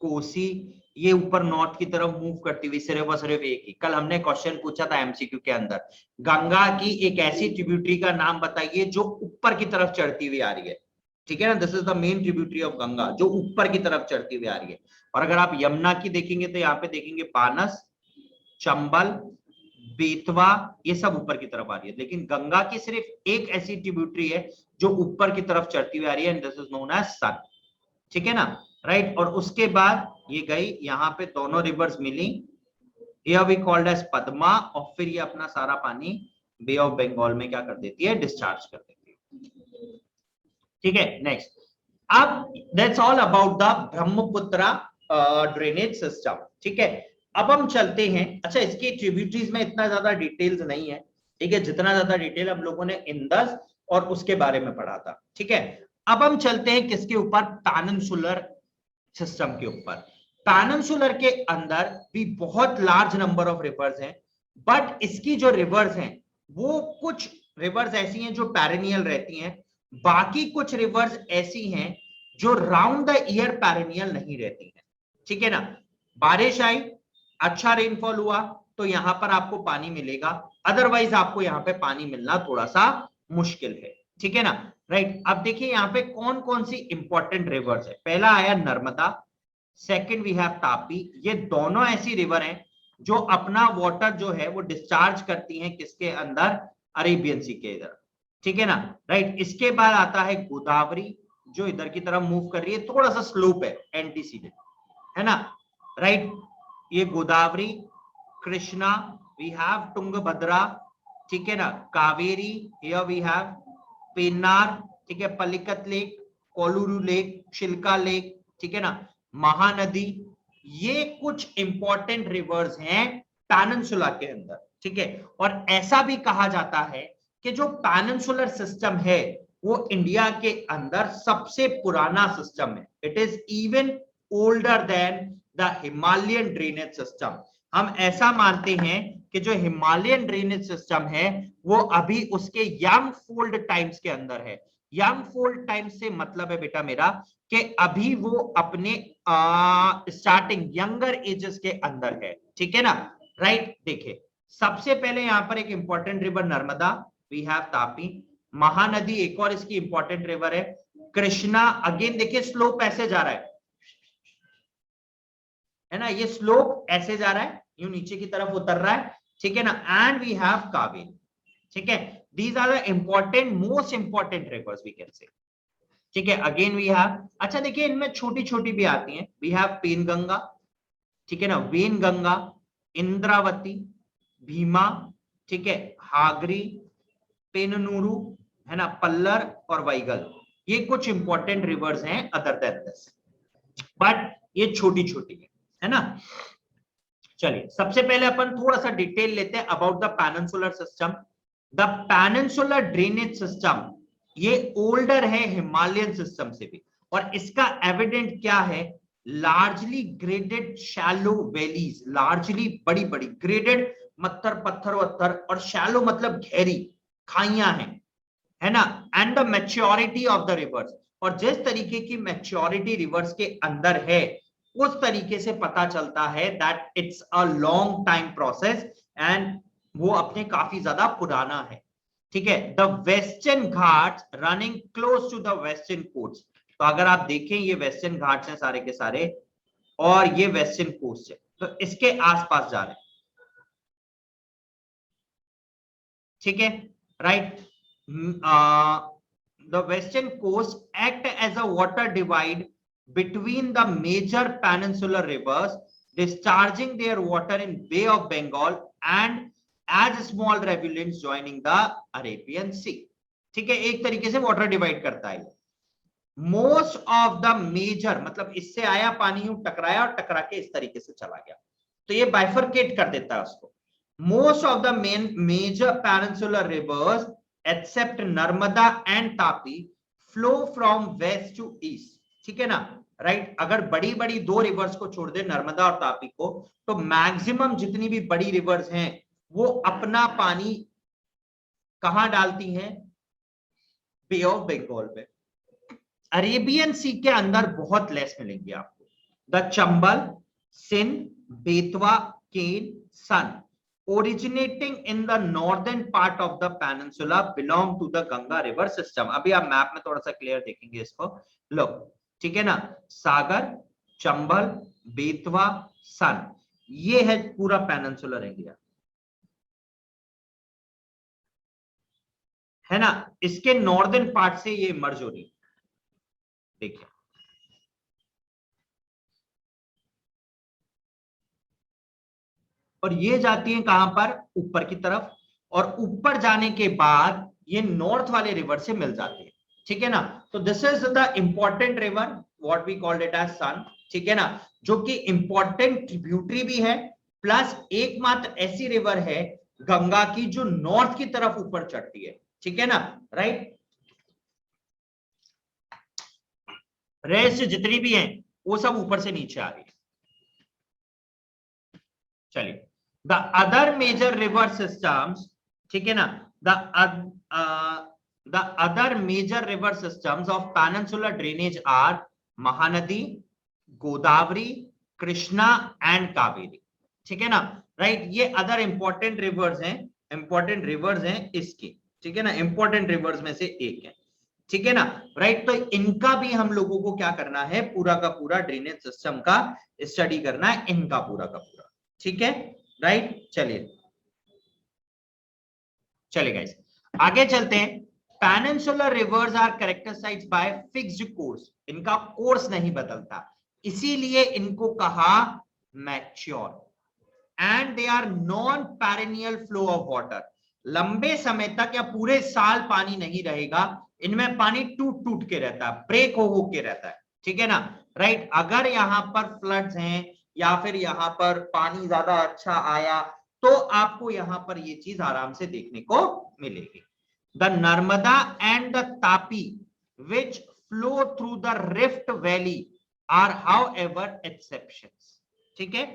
कोसी, ये ऊपर नॉर्थ की तरफ मूव करती हुई, सिर्फ और सिर्फ एक ही। कल हमने क्वेश्चन पूछा था एमसीक्यू के अंदर, गंगा की एक ऐसी ट्रिब्यूटरी का नाम बताइए जो ऊपर की तरफ चढ़ती हुई आ रही है। ठीक है ना, this is the main tributary of Ganga जो ऊपर की तरफ चढ़ती हुई आ रही है। और अगर आप यमुना की देखेंगे तो यहाँ पे देखेंगे बानस, चंबल, बेतवा, ये सब ऊपर की तरफ आ रही है, लेकिन गंगा की सिर्फ एक ऐसी ट्रिब्यूटरी है जो ऊपर की तरफ चढ़ती हुई आ रही है, and this is known as Siang. ठीक है ना, राइट। और उसके बाद ये गई, यहाँ पे दोनों रिवर्स मिली, ये भी कॉल्ड एज पद्मा, और फिर ये अपना सारा पानी बे ऑफ बंगाल में क्या कर देती है, डिस्चार्ज कर देती है। ठीक है, नेक्स्ट। अब that's all about the Brahmaputra drainage system. ठीक है, अब हम चलते हैं, अच्छा इसकी ट्रिब्यूटरीज में इतना ज्यादा डिटेल्स नहीं है, ठीक है, जितना ज्यादा डिटेल हम लोगों ने इंदस और उसके बारे में पढ़ा था। ठीक है, अब हम चलते हैं किसके ऊपर, पेनिनसुलर सिस्टम के ऊपर। पेनिनसुलर के अंदर भी बहुत लार्ज नंबर ऑफ रिवर्स हैं, बट इसकी जो रिवर्स हैं वो कुछ रिवर्स ऐसी हैं जो पेरिनियल रहती हैं, बाकी कुछ रिवर्स ऐसी हैं जो राउंड द ईयर पेरिनियल नहीं रहती हैं। ठीक है ना, बारिश आई, अच्छा रेनफॉल हुआ तो यहां पर आपको पानी मिलेगा, अदरवाइज आपको यहाँ पे पानी मिलना थोड़ा सा मुश्किल है। ठीक है ना, राइट। अब देखिए यहाँ पे कौन कौन सी इंपॉर्टेंट रिवर्स है। पहला आया Narmada, second we have Tapi. ये दोनों ऐसी रिवर हैं जो अपना वाटर जो है वो डिस्चार्ज करती हैं किसके अंदर, अरेबियन सी के इधर। ठीक है ना, राइट। इसके बाद आता है गोदावरी जो इधर की तरफ मूव कर रही है, थोड़ा सा स्लोप है एंटीसीडेंट, है ना, राइट। ये गोदावरी, कृष्णा, वी हैव तुंगभद्रा, ठीक है ना, Kaveri, here we have Pennar, ठीक है, Pulicat lake, Kolleru lake, Chilika lake, ठीक है ना, महानदी। ये कुछ इंपॉर्टेंट रिवर्स हैं पेनिनसुला के अंदर। ठीक है, और ऐसा भी कहा जाता है कि जो पेनिनसुलर सिस्टम है वो इंडिया के अंदर सबसे पुराना सिस्टम है। It is even older than the Himalayan drainage system. हम ऐसा मानते हैं कि जो हिमालयन ड्रेनेज सिस्टम है वो अभी उसके यंग फोल्ड टाइम्स के अंदर है। यंग फोल्ड टाइम्स से मतलब है बेटा मेरा कि अभी वो अपने स्टार्टिंग यंगर एजेस के अंदर है। ठीक है ना, राइट। देखिए सबसे पहले यहां पर एक important river Narmada, we have Tapi. Mahanadi एक और इसकी इंपॉर्टेंट रिवर है। कृष्णा, अगेन देखिए स्लोप ऐसे जा रहा है ना, ये स्लोप ऐसे जा रहा है, यूं नीचे की तरफ उतर रहा है। ठीक है ना, एंड वी हैव कावेरी। ठीक है, these are the important most important rivers we can say. ठीक है, अगेन वी हैव, अच्छा देखिए इनमें छोटी छोटी भी आती हैं, वी हैव पेनगंगा, ठीक है ना, वेनगंगा, इंद्रावती, भीमा, ठीक है, हागरी, पेननूरू, है ना, पल्लर और वैगल, ये कुछ इंपॉर्टेंट रिवर्स हैं अदर देन दिस, बट ये छोटी छोटी है ना। चलिए सबसे पहले अपन थोड़ा सा डिटेल लेते हैं about the peninsular system. The peninsular drainage system ये ओल्डर है हिमालयन सिस्टम से भी, और इसका एविडेंट क्या है, largely graded shallow valleys, largely बड़ी बड़ी, ग्रेडेड मतलब पत्थर वत्थर, और शैलो मतलब गहरी खाइयां हैं, है ना, and the maturity of the reverse, और जिस तरीके की मैच्योरिटी रिवर्स के अंदर है उस तरीके से पता चलता है that it's a long time process and वो अपने काफी ज्यादा पुराना है। ठीक है, the western Ghats running close to the western coast, तो अगर आप देखें ये वेस्टर्न घाट्स हैं सारे के सारे और ये वेस्टर्न कोस्ट है, तो इसके आसपास जा रहे हैं, ठीक है, right. The western coast act as a water divide between the major peninsular rivers, discharging their water in Bay of Bengal and as small rivulets joining the Arabian Sea। ठीक है, एक तरीके से वाटर डिवाइड करता है। Most of the major मतलब इससे आया पानी यूं टकराया और टकरा के इस तरीके से चला गया, तो ये बाइफरकेट कर देता है उसको। Most of the main major peninsular rivers except Narmada and Tapi flow from west to east, ठीक है ना, राइट। अगर बड़ी बड़ी दो रिवर्स को छोड़ दे, नर्मदा और तापी को, तो मैक्सिमम जितनी भी बड़ी रिवर्स हैं वो अपना पानी कहां डालती हैं, बे ऑफ बंगाल में। अरेबियन सी के अंदर बहुत लेस मिलेंगी आपको, the Chambal, Sindh, Betwa, Ken, Son, originating in the northern part of the peninsula belong to the Ganga river system। अभी आप मैप में थोड़ा सा क्लियर देखेंगे इसको, लो, ठीक है ना, सागर, चंबल, बेतवा, सन, ये है पूरा पेनिनसुलर एरिया, है ना। इसके नॉर्दर्न पार्ट से ये मर्ज हो रही, देखिए, और ये जाती है कहां पर, ऊपर की तरफ, और ऊपर जाने के बाद ये नॉर्थ वाले रिवर से मिल जाती है, ठीक है ना। तो this is the important river what we called it as Siang, ठीक है ना, जो कि इंपॉर्टेंट ट्रिब्यूटरी भी है, प्लस एकमात्र ऐसी रिवर है गंगा की जो नॉर्थ की तरफ ऊपर चढ़ती है, ठीक है ना, राइट। रेस्ट जितनी भी हैं वो सब ऊपर से नीचे आ रही है। चलिए, the other major river systems, ठीक है ना, the other major river systems of peninsular drainage are Mahanadi, Godavari, Krishna and Kaveri, ठीक है ना, राइट। ये अदर इंपॉर्टेंट रिवर्स हैं, इंपॉर्टेंट रिवर्स हैं इसके, ठीक है ना, इंपॉर्टेंट रिवर्स में से एक है, ठीक है ना, राइट। तो इनका भी हम लोगों को क्या करना है, पूरा का पूरा ड्रेनेज सिस्टम का स्टडी करना है, इनका पूरा का पूरा, ठीक है, राइट। चलिए चलिए गाइस आगे चलते हैं। Peninsular rivers are characterized by fixed course, इनका कोर्स नहीं बदलता, इसीलिए इनको कहा mature, and they are non perennial flow of water, लंबे समय तक या पूरे साल पानी नहीं रहेगा, इनमें पानी टूट टूट के रहता है, ब्रेक हो के रहता है, ठीक है ना, राइट। अगर यहाँ पर फ्लड्स हैं या फिर यहाँ पर पानी ज्यादा अच्छा आया तो आपको यहाँ पर ये चीज आराम से देखने को मिलेगी। The Narmada and the Tapi which flow through the rift valley are however exceptions, ठीक है।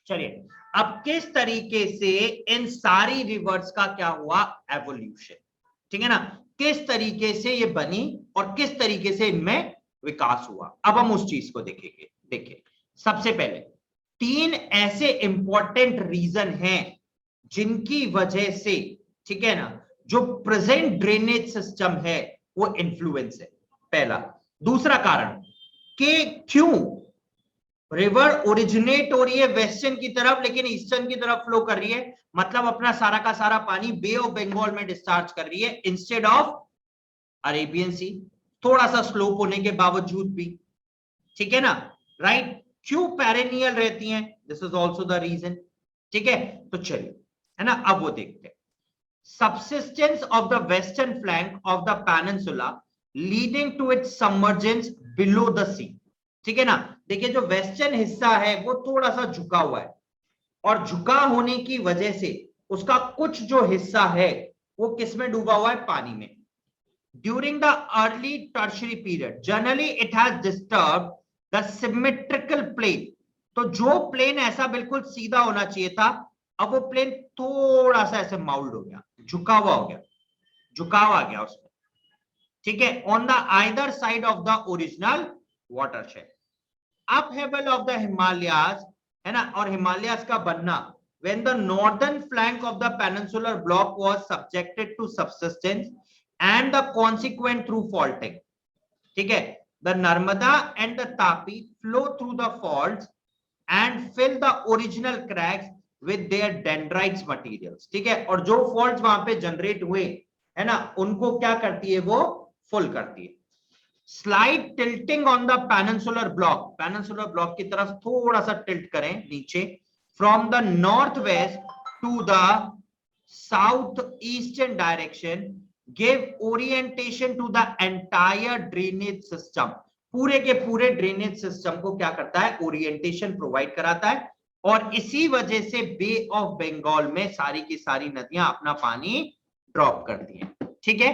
चलिए, अब किस तरीके से इन सारी रिवर्स का क्या हुआ, एवोल्यूशन, ठीक है ना, किस तरीके से ये बनी और किस तरीके से इनमें विकास हुआ, अब हम उस चीज को देखेंगे। देखिए, सबसे पहले 3 ऐसे इंपॉर्टेंट रीजन हैं जिनकी वजह से, ठीक है ना, जो प्रेजेंट ड्रेनेज सिस्टम है वो इन्फ्लुएंस है, पहला। दूसरा कारण कि क्यों रिवर ओरिजिनेट हो रही है वेस्टर्न की तरफ लेकिन ईस्टर्न की तरफ फ्लो कर रही है, मतलब अपना सारा का सारा पानी बे ऑफ बंगाल में डिस्चार्ज कर रही है इंस्टेड ऑफ अरेबियन सी, थोड़ा सा स्लोप होने के बावजूद भी, ठीक है ना, राइट। क्यों पेरेनियल रहती हैं, this is also the reason, ठीक है। तो चलिए, है ना, अब वो देखते हैं। Subsidence of the western flank of the peninsula leading to its submergence below the sea, ठीक है ना। देखिए जो वेस्टर्न हिस्सा है वो थोड़ा सा झुका हुआ है और झुका होने की वजह से उसका कुछ जो हिस्सा है वो किस में डूबा हुआ है, पानी में। During the early tertiary period generally it has disturb the symmetrical plane, तो जो प्लेन ऐसा बिल्कुल सीधा होना चाहिए था, अब वो प्लेन थोड़ा सा ऐसे माउल्ड हो गया, झुका हुआ हो गया, झुकाव आ गया उसमें, ठीक है, on the either side of the original watershed. Upheaval of the Himalayas, है ना, और हिमालयाज का बनना when the northern flank of the peninsular block was subjected to subsidence and the consequent through faulting, ठीक है, the Narmada and the Tapi flow through the faults and fill the original cracks with their dendrites materials, ठीक है, और जो faults वहां पे generate हुए, है ना, उनको क्या करती है, वो फुल करती है। Slide tilting on the peninsular block, peninsular block की तरफ थोड़ा सा टिल्ट करें नीचे, from the north west to the south eastern direction, give orientation to the entire drainage system, पूरे के पूरे ड्रेनेज सिस्टम को क्या करता है, ओरिएंटेशन प्रोवाइड कराता है, और इसी वजह से बे ऑफ बंगाल में सारी की सारी नदियां अपना पानी ड्रॉप करती हैं, ठीक है,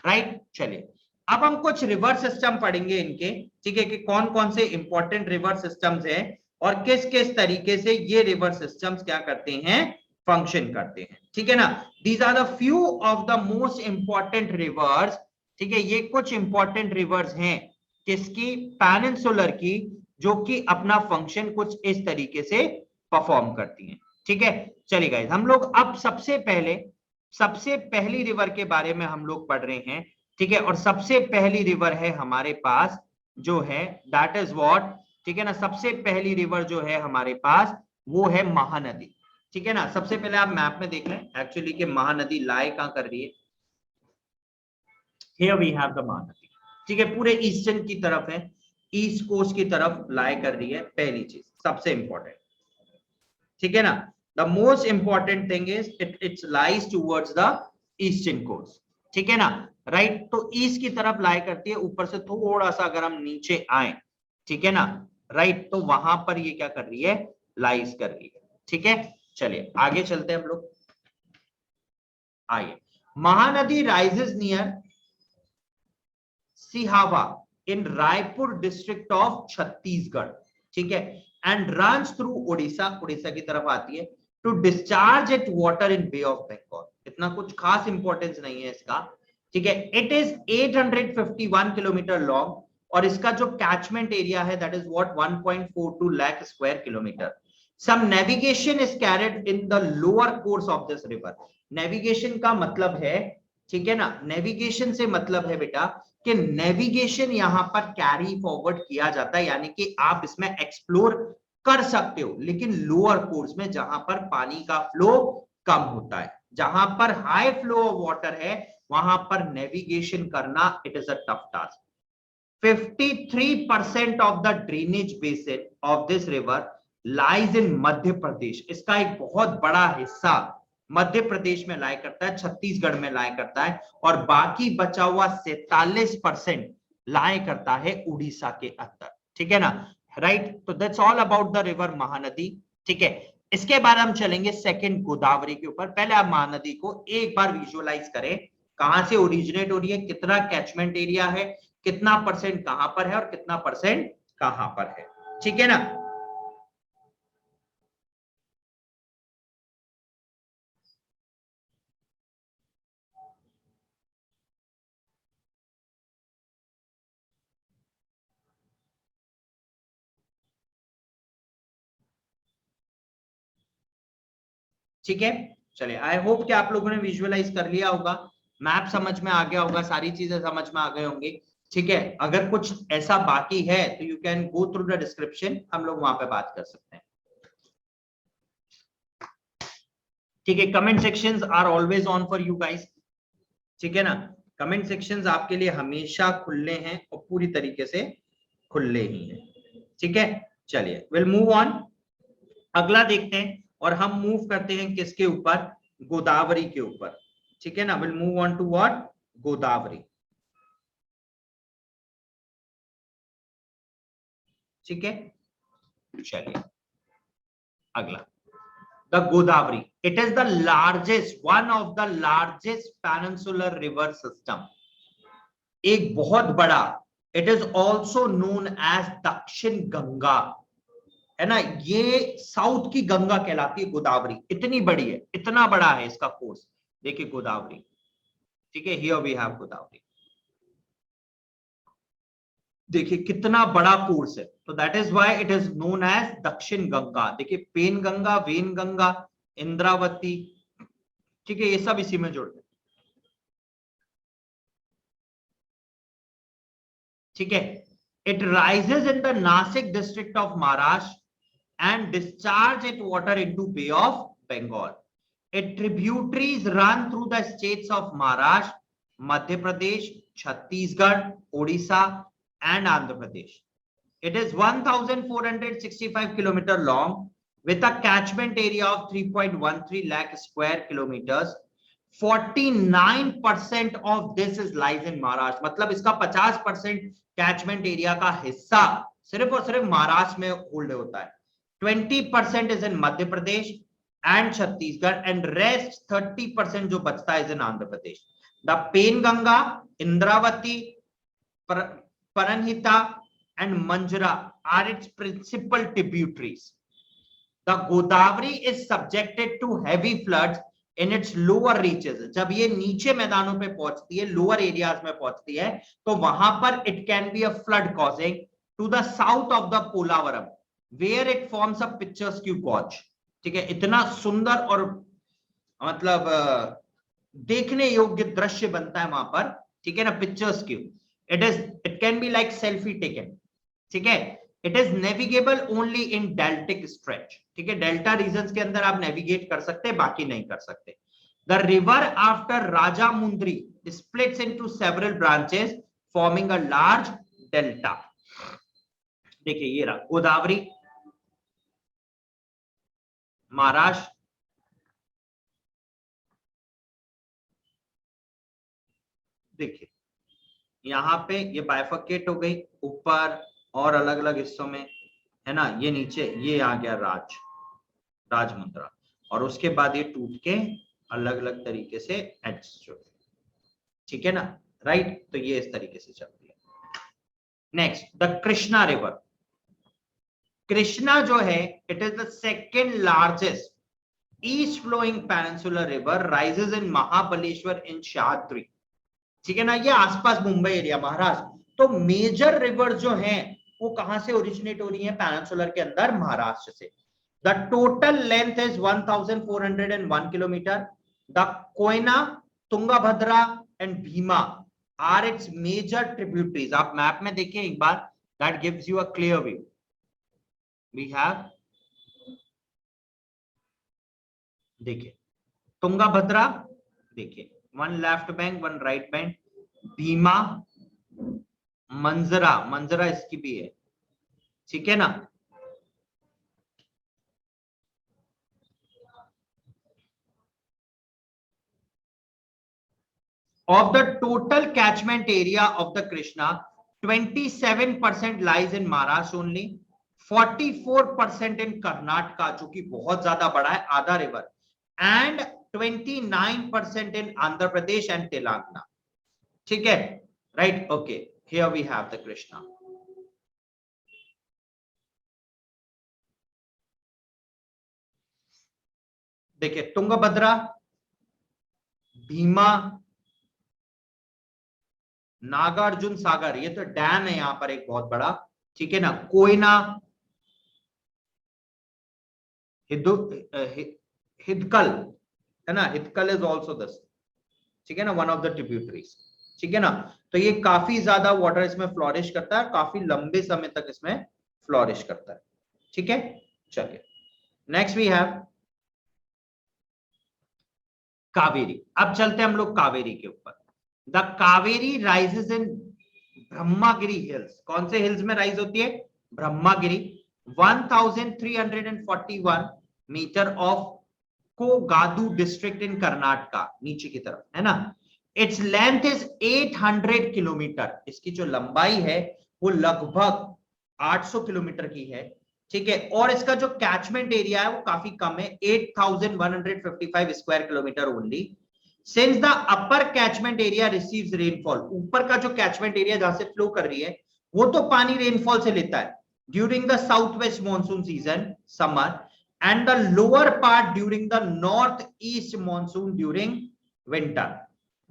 राइट। चलिए अब हम कुछ रिवर सिस्टम पढ़ेंगे इनके, ठीक है, कि कौन कौन से इंपॉर्टेंट रिवर सिस्टम्स हैं और किस किस तरीके से ये रिवर सिस्टम्स क्या करते हैं, फंक्शन करते हैं, ठीक है ना। These are the few of the most important rivers, ठीक है, ये कुछ इंपॉर्टेंट रिवर्स हैं किसकी, पेनिनसुलर की, जो कि अपना फंक्शन कुछ इस तरीके से परफॉर्म करती हैं, ठीक है। चलिए गाइस, हम लोग अब सबसे पहली रिवर के बारे में हम लोग पढ़ रहे हैं, ठीक है, और सबसे पहली रिवर है हमारे पास जो है, दैट इज व्हाट, ठीक है ना, सबसे पहली रिवर जो है हमारे पास वो है महानदी, ठीक है ना। सबसे पहले आप मैप में देख लें एक्चुअली कि महानदी लाई कहां कर रही है, here we have the Mahanadi, ठीक है, पूरे ईस्टर्न की तरफ है, ईस्ट कोस्ट की तरफ लाई कर रही है, पहली चीज सबसे इंपॉर्टेंट, ठीक है ना। The most important thing is it's lies towards the eastern coast, ठीक है ना, राइट। तो ईस्ट की तरफ लाई करती है, ऊपर से थोड़ा सा अगर हम नीचे आए, ठीक है ना, राइट, तो वहां पर ये क्या कर रही है, लाइज कर रही है, ठीक है। चलिए आगे चलते हैं हम लोग, आइए। Mahanadi rises near Sihawa in Raipur district of Chhattisgarh, ठीक है, and runs through Orissa, Orissa की तरफ आती है, to discharge it water in bay of Bengal. इतना कुछ खास इंपॉर्टेंस नहीं है इसका, ठीक है। इट इज 851 किलोमीटर लॉन्ग और इसका जो कैचमेंट एरिया है that is what 1.42 lakh square kilometre. Some navigation is carried in the lower course of this river. Navigation का मतलब है, ठीक है ना, नेविगेशन से मतलब है बेटा कि नेविगेशन यहां पर कैरी फॉरवर्ड किया जाता है, यानी कि आप इसमें एक्सप्लोर कर सकते हो, लेकिन लोअर कोर्स में जहां पर पानी का फ्लो कम होता है, जहां पर हाई फ्लो ऑफ वाटर है वहां पर नेविगेशन करना it is a tough task. 53% of the drainage basin of this river lies in Madhya Pradesh. इसका एक बहुत बड़ा हिस्सा मध्य प्रदेश में लाई करता है, छत्तीसगढ़ में लाई करता है, और बाकी बचा हुआ 47% लाई करता है उड़ीसा के अंदर, ठीक है ना, राइट। तो that's all about the river Mahanadi, ठीक है। इसके बाद हम चलेंगे सेकंड गोदावरी के ऊपर। पहले आप महानदी को एक बार विजुअलाइज करें, कहां से ओरिजिनेट हो रही है, कितना कैचमेंट एरिया है, कितना परसेंट कहां पर है और कितना परसेंट कहां पर है, ठीक है ना। ठीक है, चलिए आई होप कि आप लोगों ने विजुअलाइज कर लिया होगा, मैप समझ में आ गया होगा, सारी चीजें समझ में आ गए होंगे, ठीक है, अगर कुछ ऐसा बाकी है तो you can go through the description, हम लोग वहां पे बात कर सकते हैं। ठीक है, comment sections are always on for you guys, ठीक है ना, कमेंट सेक्शंस आपके लिए हमेशा खुले हैं और पूरी तरीके से खुले ही हैं, ठीक है। चलिए विल मूव ऑन, अगला देखते हैं, और हम मूव करते हैं किसके ऊपर, गोदावरी के ऊपर, ठीक है ना। Will move on to what, Godavari, ठीक है। चलिए अगला, the Godavari. It is the largest, one of the largest peninsular river system. एक बहुत बड़ा, it is also known as दक्षिण गंगा, है ना, ये साउथ की गंगा कहलाती है गोदावरी, इतनी बड़ी है, इतना बड़ा है इसका कोर्स। देखिए गोदावरी, ठीक है, हियर वी हैव गोदावरी, देखिए कितना बड़ा कोर्स है, तो that is why it is known as Dakshin Ganga. देखिए पेन गंगा, वेन गंगा, इंद्रावती, ठीक है, ये सब इसी में जुड़ते हैं, ठीक है। It rises in the Nashik district of Maharashtra and discharge it water into bay of Bengal. It tributaries run through the states of Maharashtra, Madhya Pradesh, Chhattisgarh, Odisha and Andhra Pradesh. It is 1465 kilometer long with a catchment area of 3.13 lakh square kilometers. 49% of this is lies in Maharashtra. मतलब इसका 50% catchment area का हिस्सा सिर्फ और सिर्फ महाराष्ट्र में hold होता है। 20% is in Madhya Pradesh and Chhattisgarh, and rest 30% जो बचता है is in Andhra Pradesh. The Penganga, Indravati, परनहिता and Manjara are its principal tributaries. The Godavari is subjected to heavy floods in its lower reaches. जब ये नीचे मैदानों पे पहुंचती है, lower areas में पहुंचती है, तो वहां पर it can be a flood causing to the south of the Polavaram, where it forms a picturesque gorge. ठीक है, इतना सुंदर और मतलब देखने योग्य दृश्य बनता है वहां पर, ठीक है ना, picturesque. It can be like selfie taken, ठीक है। It is navigable only in deltaic stretch, ठीक है, डेल्टा रीजन्स के अंदर आप नेविगेट कर सकते हैं, बाकी नहीं कर सकते। The river after Rajahmundry splits into several branches forming a large delta। देखिए ये रहा गोदावरी, महाराष्ट्र, देखिए यहां पे ये बाइफर्केट हो गई, ऊपर और अलग अलग हिस्सों में, है ना, ये नीचे ये आ गया राजमुंद्रा, और उसके बाद ये टूट के अलग अलग तरीके से एडजस्ट हो, ठीक है ना, राइट। तो ये इस तरीके से चलती है। Next the Krishna river. Krishna जो है it is the second largest east flowing peninsular river, rises in Mahabaleshwar in Sahyadri, ठीक है ना, ये आसपास मुंबई एरिया महाराष्ट्र। तो मेजर रिवर जो है वो कहां से ओरिजिनेट हो रही है, पेनिनसुलर के अंदर, महाराष्ट्र से। The total length is 1401 kilometre. The Koyna, Tungabhadra and Bhima are its major tributaries. आप मैप में देखिए एक बार, that gives you a clear view. We have, देखिए तुंगभद्रा, देखिए one left bank one right bank, Bhima, Manjra इसकी भी है, ठीक है ना। Of the total catchment area of the Krishna, 27% lies in Maharashtra only, 44% in Karnataka, जो कि बहुत ज्यादा बड़ा है, आधा river, and 29% in Andhra Pradesh and Telangana, ठीक है, right? Okay, here we have the Krishna. देखिए तुंगभद्रा, भीमा, नागार्जुन सागर, ये तो डैम है यहां पर एक बहुत बड़ा, ठीक है ना, कोयना, हिदकल, है ना, हिदकल इज ऑल्सो दिस, ठीक है ना, वन ऑफ द ट्रिब्यूटरीज, ठीक है ना। तो ये काफी ज्यादा वाटर इसमें फ्लोरिश करता है, काफी लंबे समय तक इसमें फ्लोरिश करता है। ठीक है, चलिए नेक्स्ट वी हैव कावेरी। अब चलते हैं हम लोग कावेरी के ऊपर। The Kaveri rises in Brahmagiri hills. कौन से हिल्स में राइज होती है? Brahmagiri. 1341 metre of Kodagu district in Karnataka, नीचे की तरफ है ना। Its length is 800 kilometre. इसकी जो लंबाई है वो लगभग 800 किलोमीटर की है। ठीक है, और इसका जो कैचमेंट एरिया है वो काफी कम है, 8155 square kilometre only. Since the upper catchment area receives rainfall, ऊपर का जो कैचमेंट एरिया जहां से फ्लो कर रही है वो तो पानी रेनफॉल से लेता है during the south west monsoon season summer, and the lower part during the northeast monsoon during winter.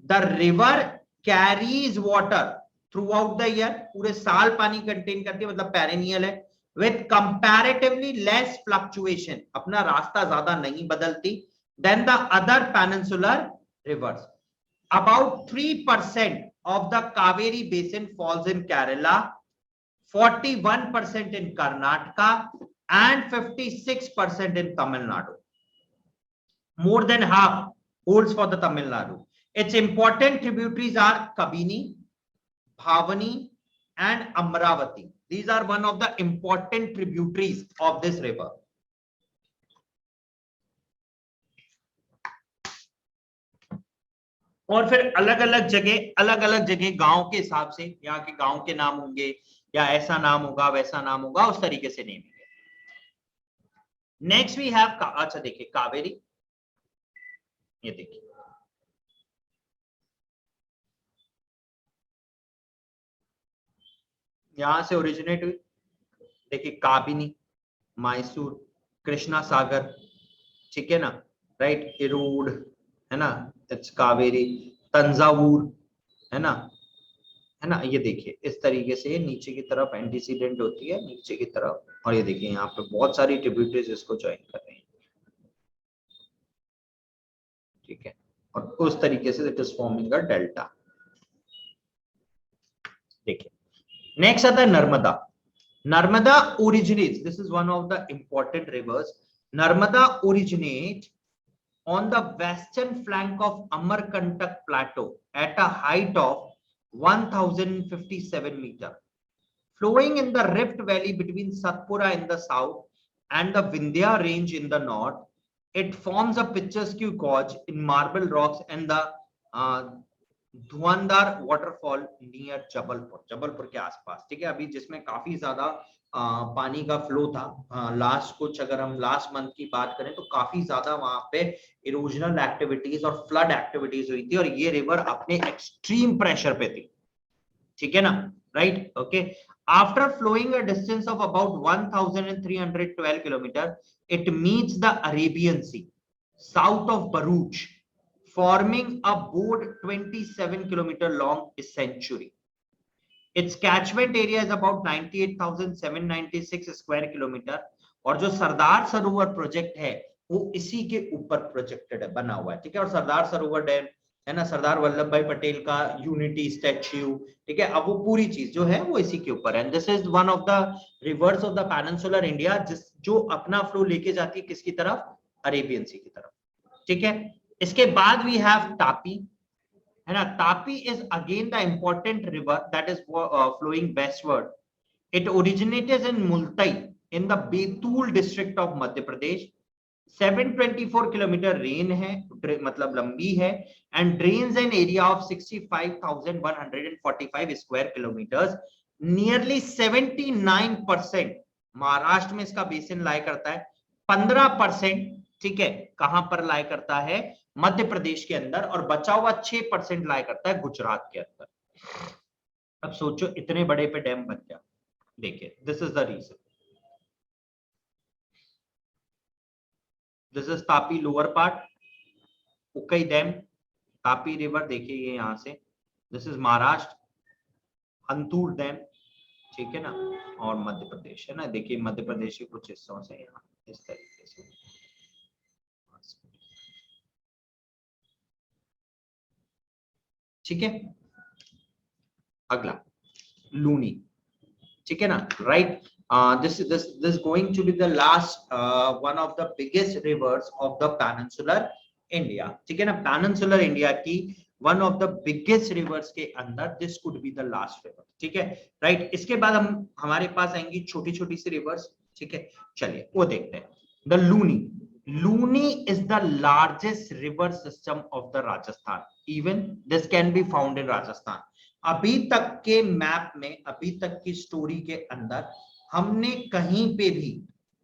The river carries water throughout the year, पूरे साल पानी कंटेन करती है, मतलब पेरेनियल है, with comparatively less fluctuation, अपना रास्ता ज्यादा नहीं बदलती than the other peninsular rivers. About 3% of the Kaveri basin falls in Kerala, 41% in Karnataka, and 56% in Tamil Nadu. More than half holds for the Tamil Nadu. Its important tributaries are Kabini, Bhavani, and Amravati. These are one of the important tributaries of this river. और फिर अलग अलग जगह गांव के हिसाब से, यहाँ के गांव के नाम होंगे, या ऐसा नाम होगा वैसा नाम होगा, उस तरीके से नेम है। नेक्स्ट वी हैव, अच्छा देखिए कावेरी, ये देखिए यहां से ओरिजिनेट हुई। देखिए काबिनी, मैसूर, कृष्णा सागर, ठीक है ना, राइट, इरोड है ना, इट्स कावेरी, तंजावुर है ना, ये देखिए इस तरीके से नीचे की तरफ एंटीसीडेंट होती है, नीचे की तरफ, और ये देखिए यहाँ पे बहुत सारी ट्रिब्यूटरीज इसको ज्वाइन कर रही हैं। ठीक है, और उस तरीके से it is forming a delta. देखिए नेक्स्ट आता है Narmada. Narmada originates, this is one of the important rivers. Narmada originate on the western flank of Amarkantak plateau at a height of 1057 meter, flowing in the Rift Valley between Satpura in the south and the Vindhya range in the north. It forms a picturesque gorge in marble rocks and the Dhuandhar waterfall near Jabalpur, Jabalpur के आसपास। ठीक है, अभी जिसमें काफी ज्यादा पानी का फ्लो था, लास्ट कुछ अगर हम लास्ट मंथ की बात करें तो काफी ज्यादा वहां पे इरोजनल एक्टिविटीज और फ्लड एक्टिविटीज हुई थी, और ये रिवर अपने एक्सट्रीम प्रेशर पे थी। ठीक है ना, right, okay. After flowing a distance of about 1312 kilometre, it meets the Arabian sea south of Bharuch, forming a broad 27 kilometer long estuary. Its catchment area is about 98,796 square kilometer, और जो Sardar Sarovar project है वो इसी के ऊपर प्रोजेक्टेड है, बना हुआ है। ठीक है, और सरदार सरोवर डैम है ना, सरदार वल्लभ भाई पटेल का यूनिटी स्टैच्यू, ठीक है, अब वो पूरी चीज जो है वो इसी के ऊपर है। This is one of the reverse of the peninsular India, जो अपना फ्लो लेके जाती है किसकी तरफ? अरेबियन सी की तरफ। ठीक है, इसके बाद वी हैव तापी, है ना। Tapi is again the important river that is flowing westward. It originated in Multai in the Betul district of Madhya Pradesh. 724 kilometre ran है, मतलब लंबी है, and drains an area of 65,145 square kilometre. Nearly 79% Maharashtra में इसका बेसिन लाई करता है, 15%, ठीक है, कहां पर लाई करता है? मध्य प्रदेश के अंदर, और बचा हुआ 6% लाई करता है गुजरात के अंदर। अब सोचो इतने बड़े पे डैम बन गया। देखिए this is the region, this is Tapi lower part, Ukai dam, Tapi river, देखिए ये यहां से, दिस इज महाराष्ट्र, हंतूर डैम, ठीक है ना, और मध्य प्रदेश है ना। देखिए मध्य प्रदेश के कुछ हिस्सों से यहाँ इस तरीके से, ठीक है। अगला लूनी, ठीक है ना, right. this going to be the last one of the biggest rivers of the peninsular India, ठीक है ना, peninsular India की one of the biggest reverse के अंदर this could be the last river, ठीक है, राइट। इसके बाद हम हमारे पास आएंगी छोटी छोटी सी रिवर्स, ठीक है, चलिए वो देखते हैं। The Luni, Luni is the largest river system of the Rajasthan, even this can be found in Rajasthan. अभी तक के मैप में, अभी तक की स्टोरी के अंदर हमने कहीं पे भी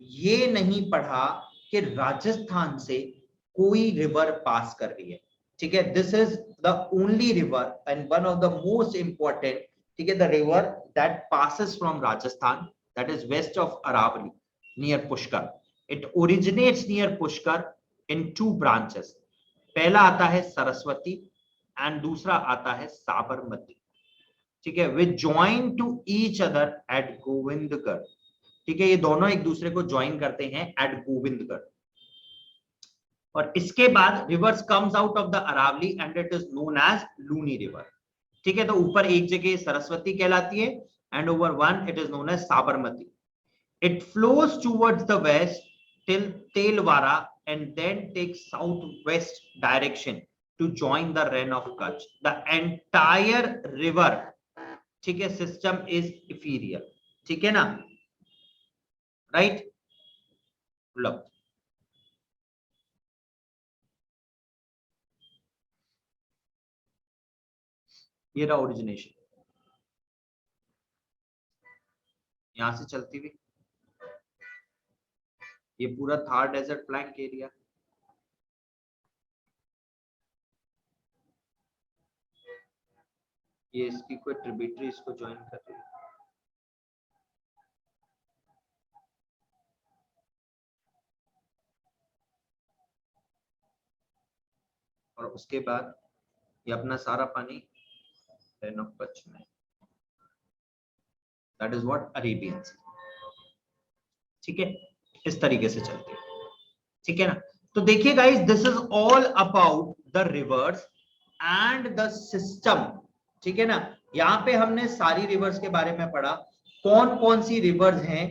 ये नहीं पढ़ा कि राजस्थान से कोई रिवर पास कर रही है, ठीक है। This is the only river and one of the most important, ठीक है, the river that passes from Rajasthan, that is west of Aravalli near Pushkar. It originates near Pushkar in two branches, पहला आता है सरस्वती एंड दूसरा आता है साबरमती, ठीक है, which join to each other at Govindgarh, ठीक है, ये दोनों एक दूसरे को ज्वाइन करते हैं एट गोविंदगढ़। और इसके बाद rivers comes out of the Aravalli and it is known as Luni river, ठीक है। तो ऊपर एक जगह सरस्वती कहलाती है and over one it is known as Sabarmati. It flows towards the west till Telwara and then takes south west direction to join the rain of Kutch. The entire river, ठीक है, सिस्टम इज इफीरियल, ठीक है ना, राइट। लो ये रहा ओरिजिनेशन, यहां से चलती हुई ये पूरा थार डेजर्ट प्लैंक एरिया, ये इसकी कोई ट्रिब्यूटरी इसको ज्वाइन कर रही है, और उसके बाद ये अपना सारा पानी रेन ऑफ कच्छ में, दैट इज व्हाट अरेबियन सी, ठीक है, इस तरीके से चलती है, ठीक है ना। तो देखिए guys, this is all about the reverse and the system, ठीक है ना। यहाँ पे हमने सारी रिवर्स के बारे में पढ़ा, कौन कौन सी रिवर्स हैं,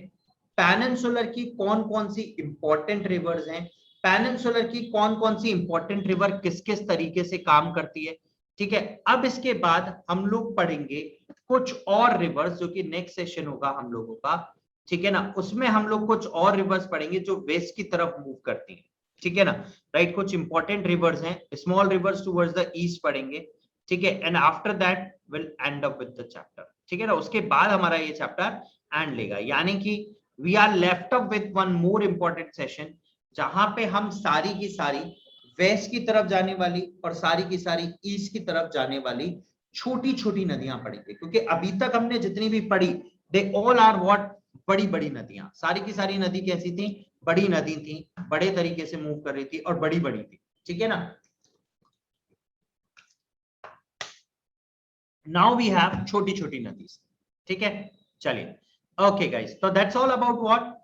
पेनिनसुलर की कौन कौन सी इंपॉर्टेंट रिवर्स हैं, पेनिनसुलर की कौन कौन सी इंपॉर्टेंट रिवर किस किस तरीके से काम करती है, ठीक है। अब इसके बाद हम लोग पढ़ेंगे कुछ और रिवर्स जो कि नेक्स्ट सेशन होगा हम लोगों का, ठीक है ना, उसमें हम लोग कुछ और रिवर्स पढ़ेंगे जो वेस्ट की तरफ मूव करती हैं, ठीक है ना, राइट। कुछ इंपॉर्टेंट रिवर्स हैं, small reverse towards the east पढ़ेंगे, ठीक है, and after that will and up with the chapter, ठीक है ना। उसके बाद हमारा ये चैप्टर एंड लेगा, यानी कि we are left up with one more important session, जहां पे हम सारी की सारी वेस्ट की तरफ जाने वाली और सारी की सारी ईस्ट की तरफ जाने वाली छोटी छोटी नदियां पढ़ेंगे, क्योंकि अभी तक हमने जितनी भी पढ़ी दे ऑल आर व्हाट, बड़ी बड़ी नदियां, सारी की सारी नदी कैसी थी, बड़ी नदी थी, बड़े तरीके से मूव कर रही थी और बड़ी बड़ी थी, ठीक है ना। नाउ वी हैव छोटी छोटी नदी, ठीक है, चलिए, ओके गाइस, तो that's all about what,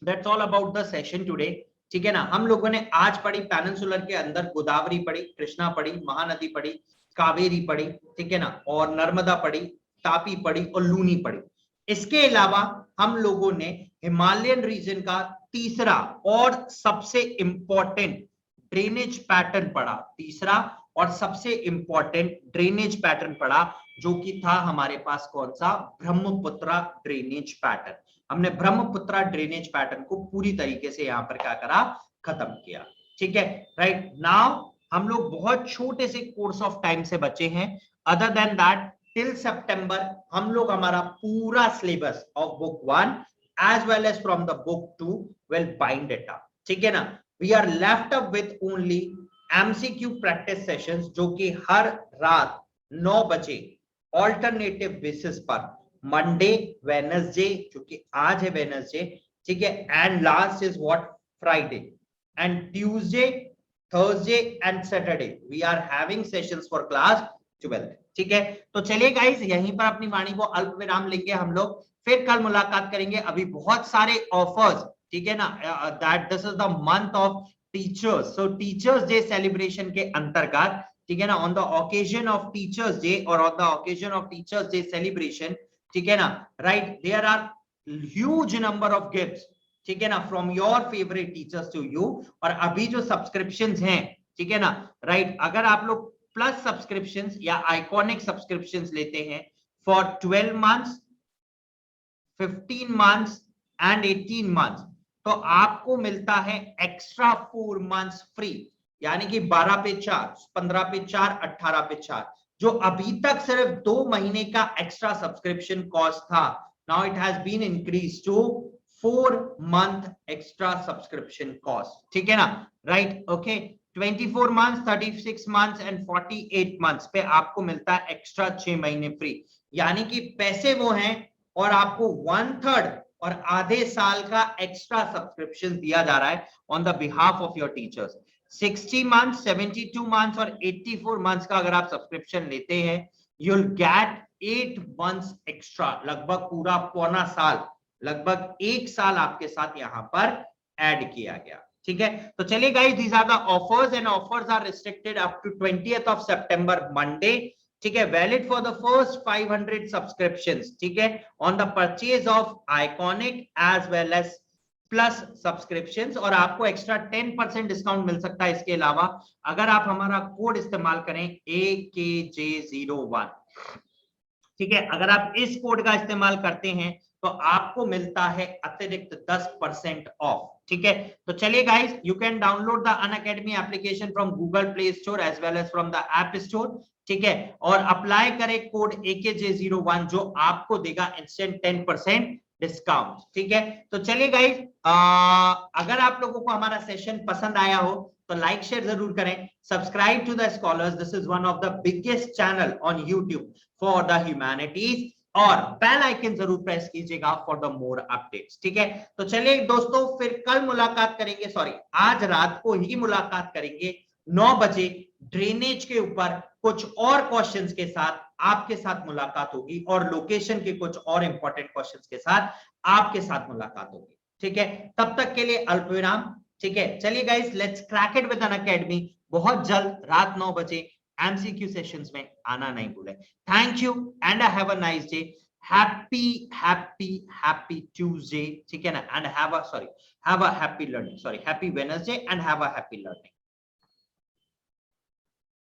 that's all about the session today, ठीक है ना। हम लोगों ने आज पढ़ी पेनिनसुलर के अंदर गोदावरी पढ़ी, कृष्णा पढ़ी, महानदी पढ़ी, कावेरी पढ़ी, ठीक है ना, और नर्मदा पढ़ी, तापी पढ़ी और लूनी पढ़ी। इसके अलावा हम लोगों ने हिमालयन रीजन का तीसरा और सबसे इंपॉर्टेंट ड्रेनेज पैटर्न पढ़ा, तीसरा और सबसे इंपॉर्टेंट ड्रेनेज पैटर्न पढ़ा, जो कि था हमारे पास कौन सा, ब्रह्मपुत्रा ड्रेनेज पैटर्न। हमने ब्रह्मपुत्रा ड्रेनेज पैटर्न को पूरी तरीके से यहाँ पर क्या करा, खत्म किया, ठीक है, राइट। नाउ हम लोग बहुत छोटे से कोर्स ऑफ टाइम से बचे हैं, other than that till September हम लोग हमारा पूरा syllabus of book 1 as well as from the book 2 will bind it up, ठीक है ना। We are left up with only MCQ practice sessions, जो कि हर रात 9 बजे ऑल्टरनेटिव बेसिस पर मंडे, वेडनेसडे, जो कि आज है वेडनेसडे, ठीक है, and last is what, Friday, and Tuesday, Thursday and Saturday we are having sessions for class 12, ठीक है। तो चलिए गाइस, यहीं पर अपनी वाणी को अल्प विराम लेंगे हम लोग, फिर कल मुलाकात करेंगे। अभी बहुत सारे ऑफर्स, ठीक है ना, that this is the month of teachers, so teachers day celebration के अंतर्गत ठीक है ना, on the occasion of teachers day और on the occasion of teachers day celebration, ठीक है ना, right, there are huge number of gifts, ठीक है ना, from your favourite teachers to you. और अभी जो सब्सक्रिप्शंस हैं, ठीक है ना, राइट, अगर आप लोग प्लस सब्सक्रिप्शंस या आइकॉनिक सब्सक्रिप्शंस लेते हैं for 12 months, 15 months and 18 months, तो आपको मिलता है एक्स्ट्रा 4 मंथ्स फ्री, यानी कि 12 पे 4, 15 पे 4, 18 पे 4, जो अभी तक सिर्फ 2 महीने का एक्स्ट्रा सब्सक्रिप्शन कॉस्ट था, now it has been increase to 4 month extra subscription cost, ठीक है ना, right, okay. 24 months, 36 months and 48 months पे आपको मिलता है एक्स्ट्रा 6 महीने फ्री, यानी कि पैसे वो हैं और आपको 1/3 और आधे साल का एक्स्ट्रा सब्सक्रिप्शन दिया जा रहा है on the behalf of your teachers. 60 months, 72 months और 84 मंथ्स का अगर आप सब्सक्रिप्शन लेते हैं, you'll get 8 months एक्स्ट्रा, लगभग पूरा पौना साल, लगभग 1 साल आपके साथ यहां पर ऐड किया गया, ठीक है। तो चलिए guys, these are the offers and offers are restricted up to 20th of September Monday, ठीक है, valid for the first 500 subscriptions, ठीक है, on the purchase of iconic as well as plus subscriptions, और आपको एक्स्ट्रा 10% डिस्काउंट मिल सकता है इसके अलावा अगर आप हमारा कोड इस्तेमाल करें AKJ01, ठीक है। अगर आप इस कोड का इस्तेमाल करते हैं तो आपको मिलता है अतिरिक्त 10% ऑफ, ठीक है। तो चलिए guys, you can download the Unacademy application from Google Play Store as well as from the app store, ठीक है, और अप्लाई करें कोड AKJ01 जो आपको देगा इंस्टेंट 10% डिस्काउंट, ठीक है। तो चलिए गाइस, अगर आप लोगों को हमारा सेशन पसंद आया हो तो लाइक शेयर जरूर करें, subscribe to the Scholars, this is one of the biggest channel on YouTube for the humanities, और बेल आइकन जरूर प्रेस कीजिएगा फॉर द मोर अपडेट्स, ठीक है। तो चलिए दोस्तों, फिर कल मुलाकात करेंगे, सॉरी आज रात को ही मुलाकात करेंगे 9 बजे ड्रेनेज के ऊपर, कुछ और क्वेश्चंस के साथ आपके साथ मुलाकात होगी, और लोकेशन के कुछ और इंपॉर्टेंट क्वेश्चंस के साथ आपके साथ मुलाकात होगी, ठीक है। तब तक के लिए अल्पविराम, ठीक है। चलिए guys, let's crack it with Unacademy, बहुत जल्द रात 9 बजे एमसीक्यू सेशंस में आना नहीं भूलें। Thank you and have a nice day, happy Tuesday, ठीक है ना, and have a happy learning, sorry happy Wednesday and have a happy learning.